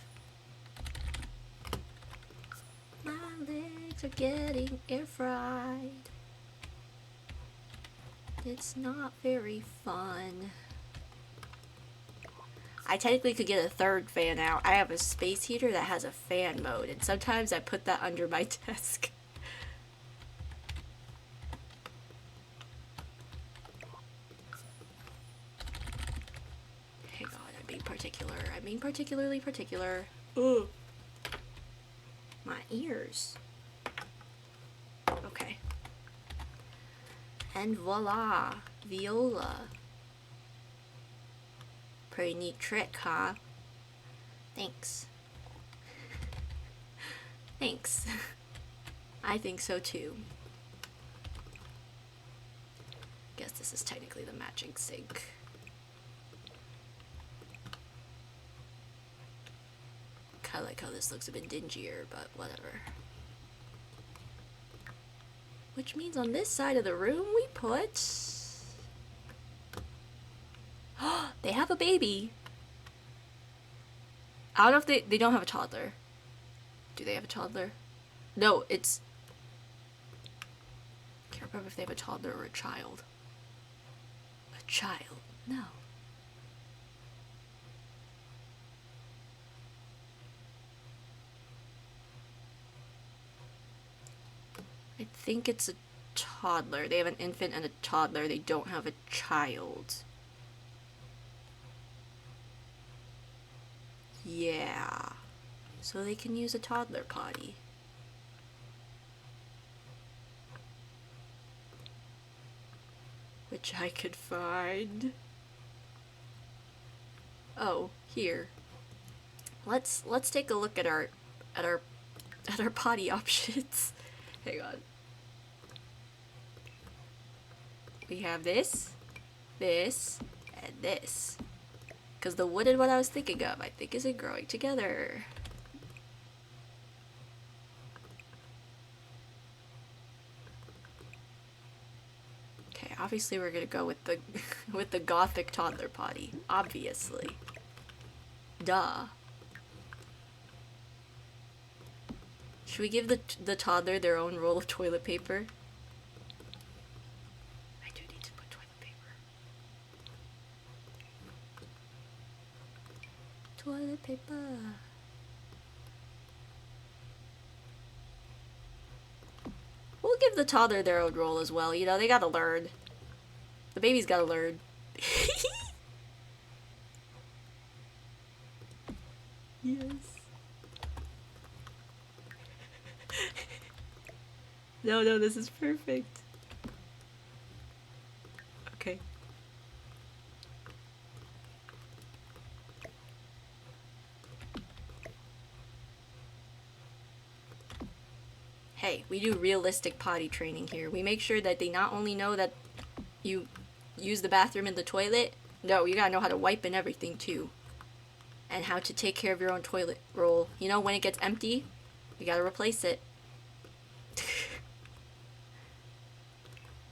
My legs are getting air fried. It's not very fun. I technically could get a third fan out. I have a space heater that has a fan mode, and sometimes I put that under my desk. particular. I'm being particularly particular. Ugh. My ears. Okay. And voila, viola. Pretty neat trick, huh? Thanks. Thanks. I think so too. Guess this is technically the matching sink. Kinda like how this looks a bit dingier, but whatever. Which means on this side of the room we put... they have a baby! I don't know if they don't have a toddler. Do they have a toddler? No, it's... I can't remember if they have a toddler or a child. A child? No. I think it's a toddler. They have an infant and a toddler. They don't have a child. Yeah. So they can use a toddler potty. Which I could find. Oh, here. Let's take a look at our potty options. Hang on. We have this, this, and this. Because the wood is what I was thinking of. I think is it growing together. Okay, obviously we're gonna go with the with the gothic toddler potty. Obviously. Duh. Should we give the toddler their own roll of toilet paper? I do need to put toilet paper. Toilet paper. We'll give the toddler their own roll as well. You know, they gotta learn. The baby's gotta learn. Yes. No, this is perfect. Okay. Hey, we do realistic potty training here. We make sure that they not only know that you use the bathroom and the toilet, no, you gotta know how to wipe and everything too. And how to take care of your own toilet roll. You know, when it gets empty, you gotta replace it.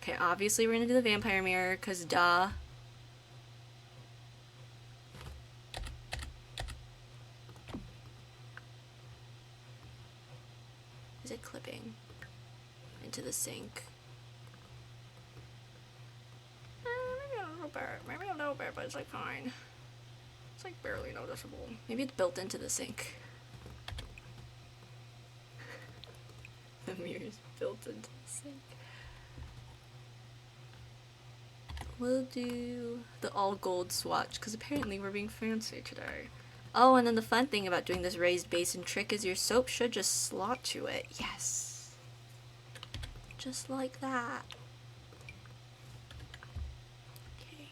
Okay, obviously we're gonna do the vampire mirror, cause duh. Is it clipping into the sink? Maybe a little bit. Maybe a little bit, but it's like fine. It's like barely noticeable. Maybe it's built into the sink. The mirror's built into the sink. We'll do the all gold swatch because apparently we're being fancy today. Oh, and then the fun thing about doing this raised basin trick is your soap should just slot to it. Yes. Just like that. Okay.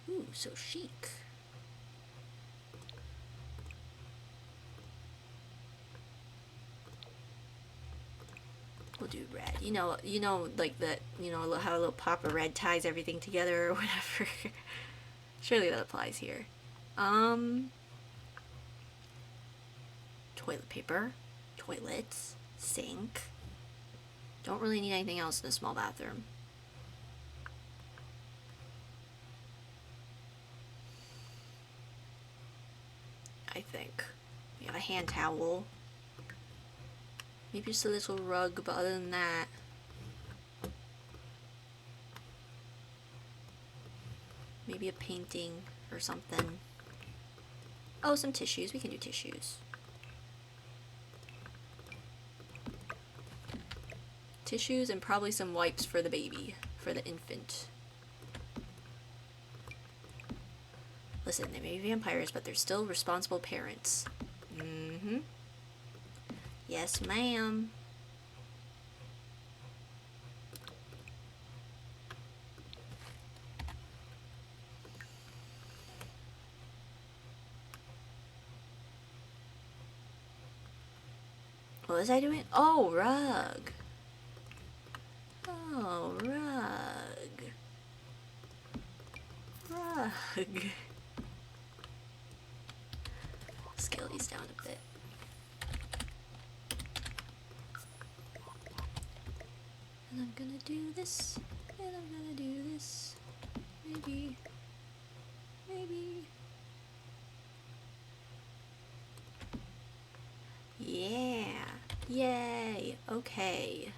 Ooh, so chic. We'll do red. You know, like that, you know, how a little pop of red ties everything together or whatever. Surely that applies here. Toilet paper, toilets, sink. Don't really need anything else in a small bathroom. I think. We have a hand towel. Maybe just a little rug, but other than that... Maybe a painting or something. Oh, some tissues. We can do tissues. Tissues and probably some wipes for the baby, for the infant. Listen, they may be vampires, but they're still responsible parents. Mm-hmm. Yes, ma'am. What was I doing? Oh, rug. Oh, rug. Rug. Scale these down a bit. And I'm gonna do this. And I'm gonna do this. Maybe. Maybe. Yeah. Yay. Okay.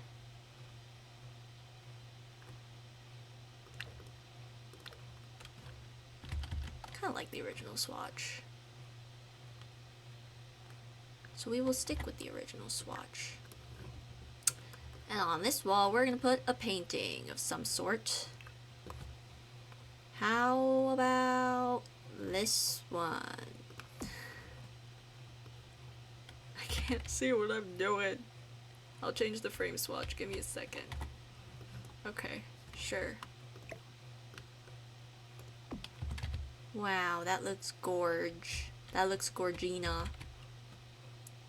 Kind of like the original swatch. So we will stick with the original swatch. And on this wall, we're going to put a painting of some sort. How about this one? I can't see what I'm doing. I'll change the frame swatch. Give me a second. Okay, sure. Wow, that looks gorge. That looks gorgina.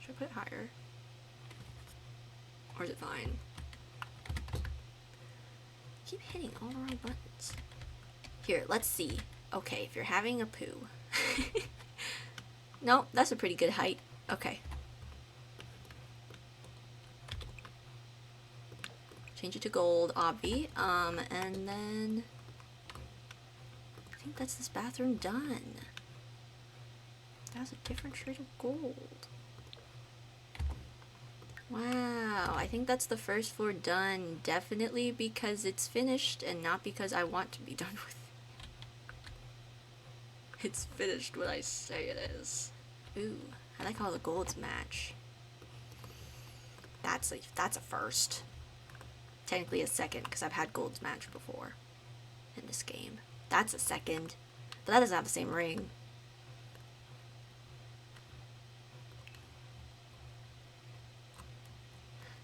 Should I put it higher? Or is it fine? I keep hitting all the wrong buttons. Here, let's see. Okay, if you're having a poo. No, that's a pretty good height. Okay. Change it to gold, obvi. And then I think that's this bathroom done. That was a different shade of gold. Wow, I think that's the first floor done, definitely because it's finished and not because I want to be done with it. It's finished when I say it is. Ooh, I like how the golds match. That's a first. Technically a second, because I've had golds match before in this game. That's a second, but that doesn't have the same ring.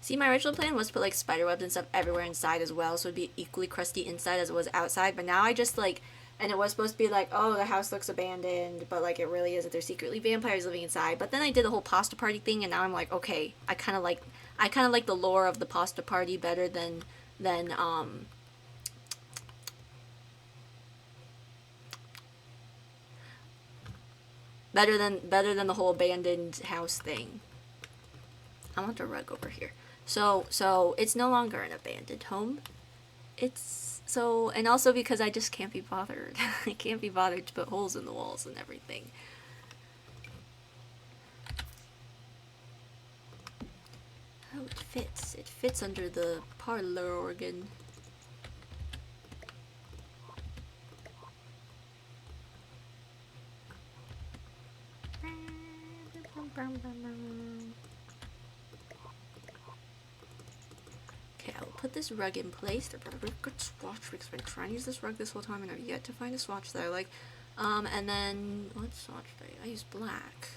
See, my original plan was to put like spider webs and stuff everywhere inside as well, so it'd be equally crusty inside as it was outside, but now I just like, and it was supposed to be like, oh, the house looks abandoned, but like it really isn't. There's secretly vampires living inside. But then I did the whole pasta party thing, and now I'm like, okay, I kind of like the lore of the pasta party better than better than the whole abandoned house thing. I want the rug over here. So it's no longer an abandoned home. It's so, and also because I just can't be bothered. I can't be bothered to put holes in the walls and everything. Oh, it fits. It fits under the parlor organ. Okay, I will put this rug in place. They're probably a good swatch because I've been trying to use this rug this whole time and I've yet to find a swatch that I like. And then, what swatch did I use? Black.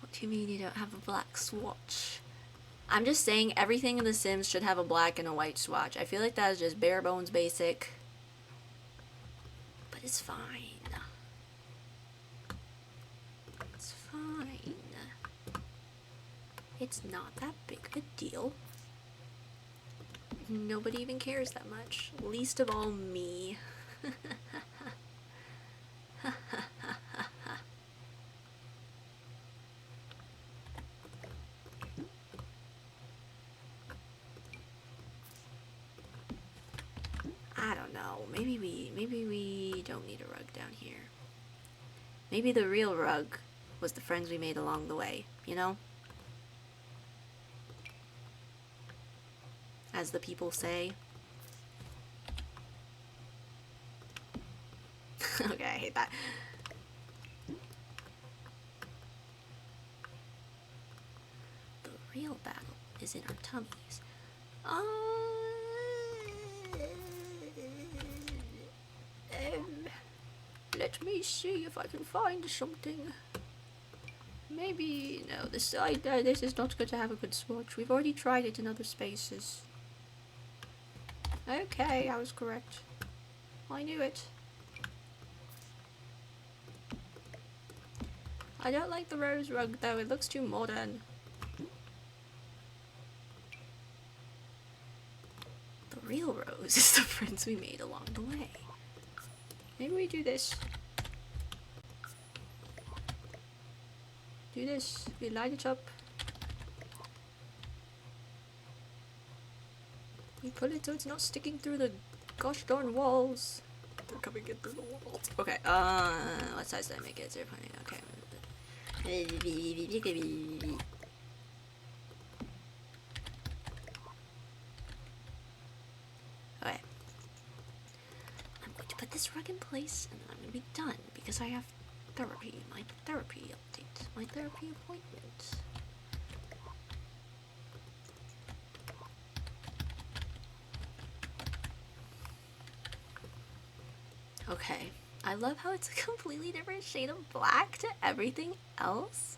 What do you mean you don't have a black swatch? I'm just saying everything in The Sims should have a black and a white swatch. I feel like that is just bare bones basic. But it's fine. It's fine. It's not that big a deal. Nobody even cares that much. Least of all me. I don't know. Maybe we don't need a rug down here. Maybe the real rug was the friends we made along the way, you know? As the people say. Okay, I hate that. The real battle is in our tummies. Um, let me see if I can find something. Maybe no. This is not going to have a good swatch. We've already tried it in other spaces. Okay, I was correct. I knew it. I don't like the rose rug though. It looks too modern. The real rose is the friends we made along the way. Maybe we do this. Do this. We light it up. We put it so it's not sticking through the gosh darn walls. They're coming in through the walls. Okay, what size did I make it? 0.8, okay. Okay. I'm going to put this rug in place and then I'm going to be done because I have therapy. My therapy update. My therapy appointment. Okay. I love how it's a completely different shade of black to everything else.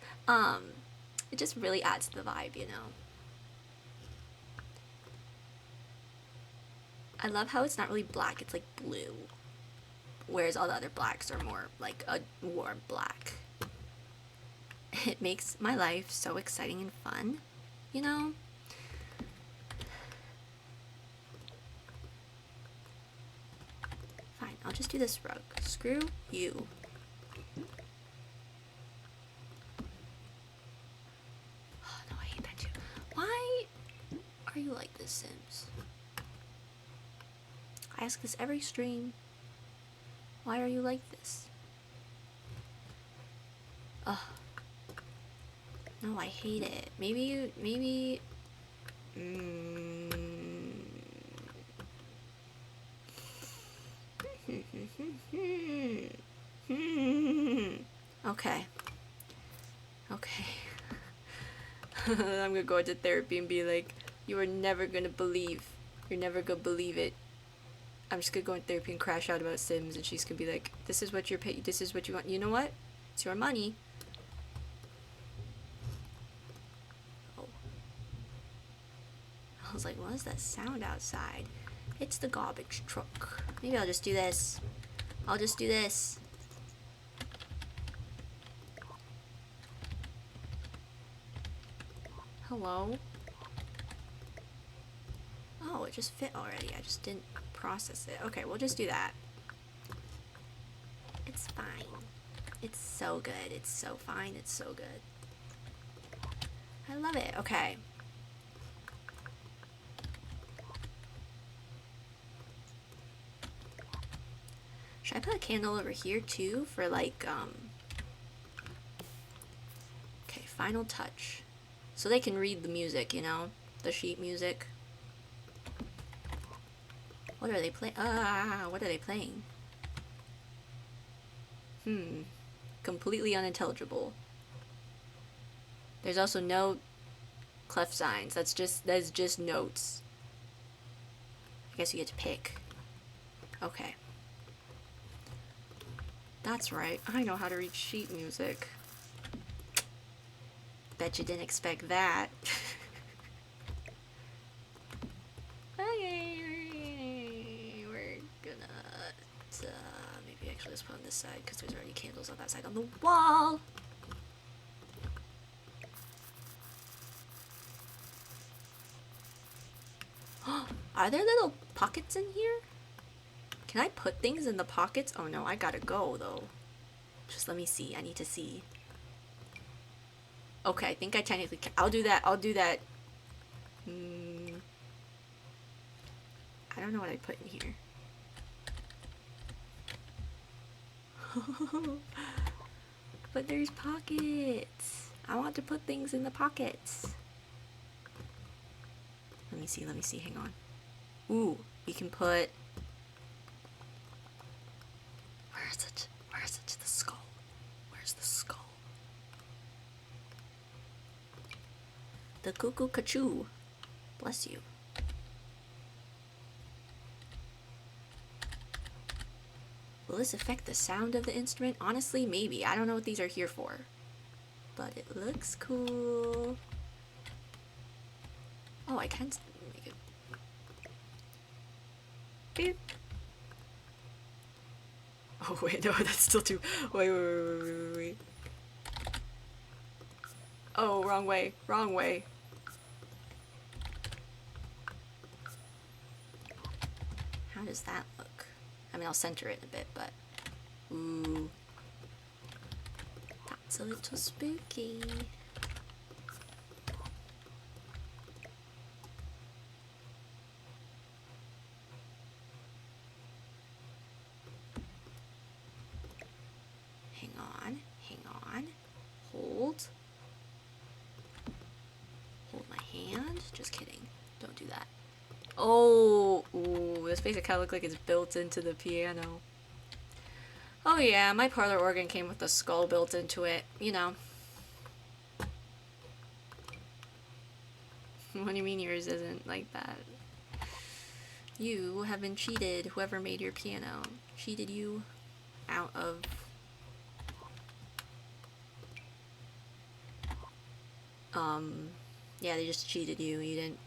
It just really adds to the vibe, you know. I love how it's not really black, it's like blue. Whereas all the other blacks are more like a warm black. It makes my life so exciting and fun, you know? Fine, I'll just do this rug. Screw you. Oh no, I hate that too. Why are you like this, Sims? I ask this every stream. Why are you like this? Ugh. No, I hate it. Maybe okay. Okay. I'm gonna go into therapy and be like, you are never gonna believe. You're never gonna believe it. I'm just gonna go in therapy and crash out about Sims, and she's gonna be like, this is what you're paying, this is what you want. You know what? It's your money. Oh. I was like, what is that sound outside? It's the garbage truck. Maybe I'll just do this. I'll just do this. Hello? Oh, it just fit already. I just didn't process it. Okay, we'll just do that. It's fine. It's so good. It's so fine. It's so good. I love it. Okay. Should I put a candle over here too for like, okay, final touch. So they can read the music, you know? The sheet music. What are they playing? What are they playing? Completely unintelligible. There's also no clef signs. That's just notes. I guess you get to pick. Okay. That's right. I know how to read sheet music. Bet you didn't expect that. Okay. We're gonna maybe actually let's put on this side because there's already candles on that side on the wall. Are there little pockets in here? Can I put things in the pockets? Oh no, I gotta go though. Just let me see. I need to see. Okay, I think I technically can. I'll do that. I'll do that. I don't know what I put in here. But there's pockets. I want to put things in the pockets. Let me see. Hang on. Ooh, we can put... Where is it? The skull. Where's the skull? The cuckoo cachoo. Bless you. Will this affect the sound of the instrument? Honestly, maybe. I don't know what these are here for. But it looks cool. Oh, I can make it. Beep. Oh, wait, no, that's still too. Wait. Oh, wrong way. Wrong way. How does that look? I mean, I'll center it a bit, but... Ooh. That's a little spooky. Hang on. Hold my hand. Just kidding. Don't do that. Oh, ooh, this makes it kind of look like it's built into the piano. Oh yeah, my parlor organ came with a skull built into it, you know. What do you mean yours isn't like that? You have been cheated, whoever made your piano. Cheated you out of... yeah, they just cheated you. You didn't...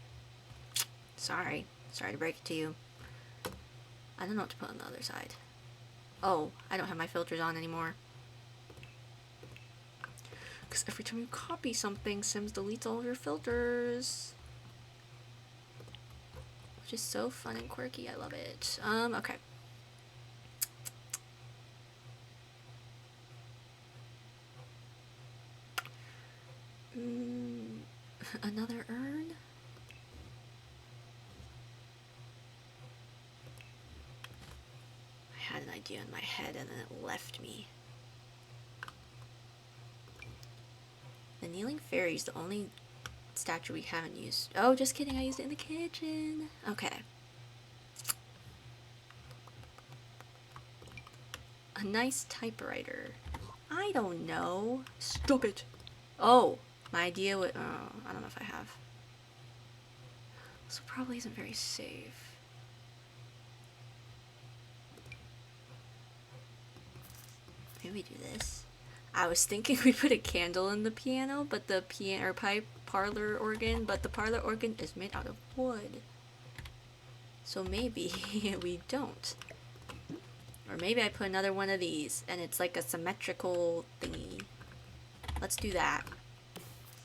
Sorry to break it to you. I don't know what to put on the other side. Oh, I don't have my filters on anymore. Because every time you copy something, Sims deletes all of your filters. Which is so fun and quirky, I love it. Okay. Another urn? I had an idea in my head and then it left me. The Kneeling Fairy's the only statue we haven't used. Oh, just kidding, I used it in the kitchen. Okay. A nice typewriter. I don't know. Stop it. Oh, my idea would... Oh, I don't know if I have. So probably isn't very safe. Maybe we do this. I was thinking we put a candle in the piano, but the piano or parlor organ, but the parlor organ is made out of wood. So maybe we don't. Or maybe I put another one of these and it's like a symmetrical thingy. Let's do that.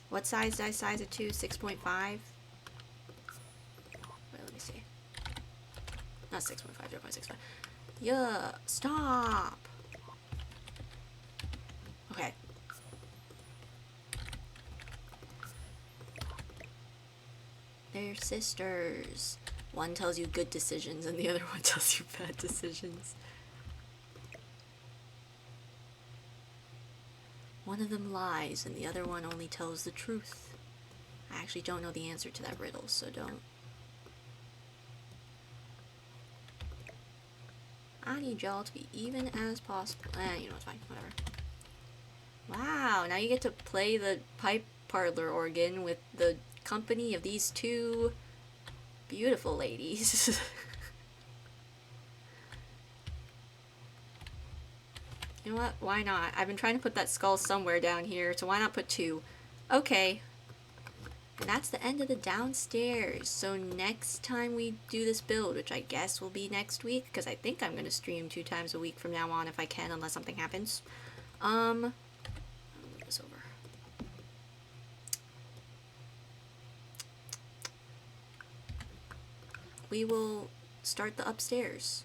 What size did I size it to? 6.5? Wait, let me see. Not 6.5, 0.65. Yeah, stop! Okay. They're sisters. One tells you good decisions and the other one tells you bad decisions. One of them lies and the other one only tells the truth. I actually don't know the answer to that riddle, so don't. I need y'all to be even as possible. You know, it's fine, whatever. Wow, now you get to play the pipe parlor organ with the company of these two beautiful ladies. You know what? Why not? I've been trying to put that skull somewhere down here, so why not put two? Okay. And that's the end of the downstairs. So next time we do this build, which I guess will be next week, because I think I'm going to stream 2 times a week from now on if I can, unless something happens. I'll move this over. We will start the upstairs.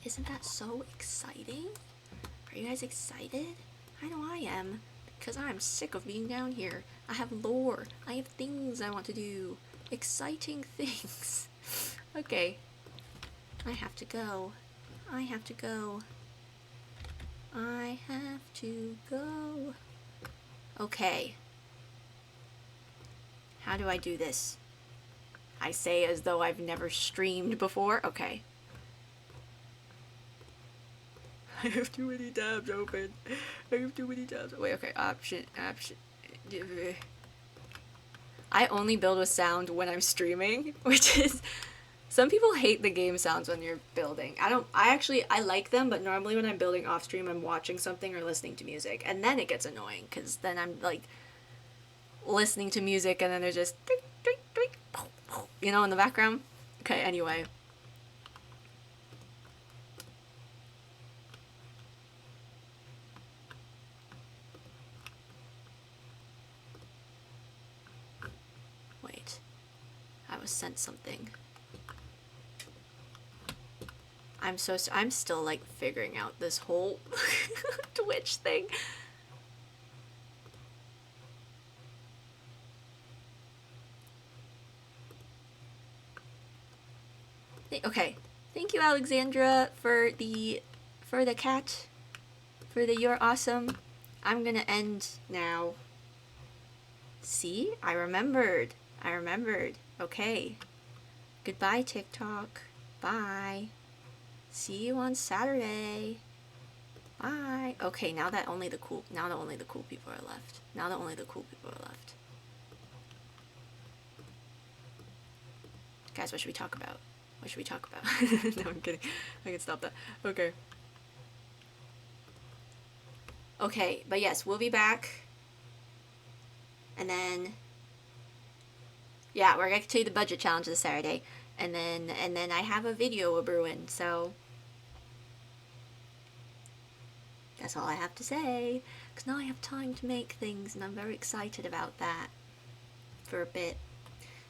Isn't that so exciting? Are you guys excited? I know I am, because I'm sick of being down here. I have lore. I have things I want to do. Exciting things. Okay. I have to go. I have to go. I have to go. Okay. How do I do this? I say as though I've never streamed before. Okay. I have too many tabs open. I have too many tabs. Wait, okay. Option. I only build with sound when I'm streaming, which is Some people hate the game sounds when you're building. I like them, but normally when I'm building off stream, I'm watching something or listening to music, and then it gets annoying because then I'm like listening to music and then there's just in the background. Okay, anyway. Wait. I was sent something. I'm still like figuring out this whole Twitch thing. Okay. Thank you, Alexandra, for the cat. For the you're awesome. I'm gonna end now. See? I remembered. Okay. Goodbye, TikTok. Bye. See you on Saturday. Bye. Okay, now that only the cool people are left. Guys, what should we talk about? No, I'm kidding. I can stop that. Okay. Okay, but yes, we'll be back. And then yeah, we're gonna continue the budget challenge this Saturday. And then I have a video of brewing, so that's all I have to say. Because now I have time to make things, and I'm very excited about that for a bit.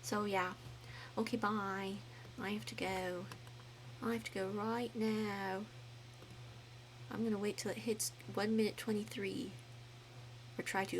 So yeah. Okay, bye. I have to go right now. I'm gonna wait till it hits 1 minute 23. Or try to.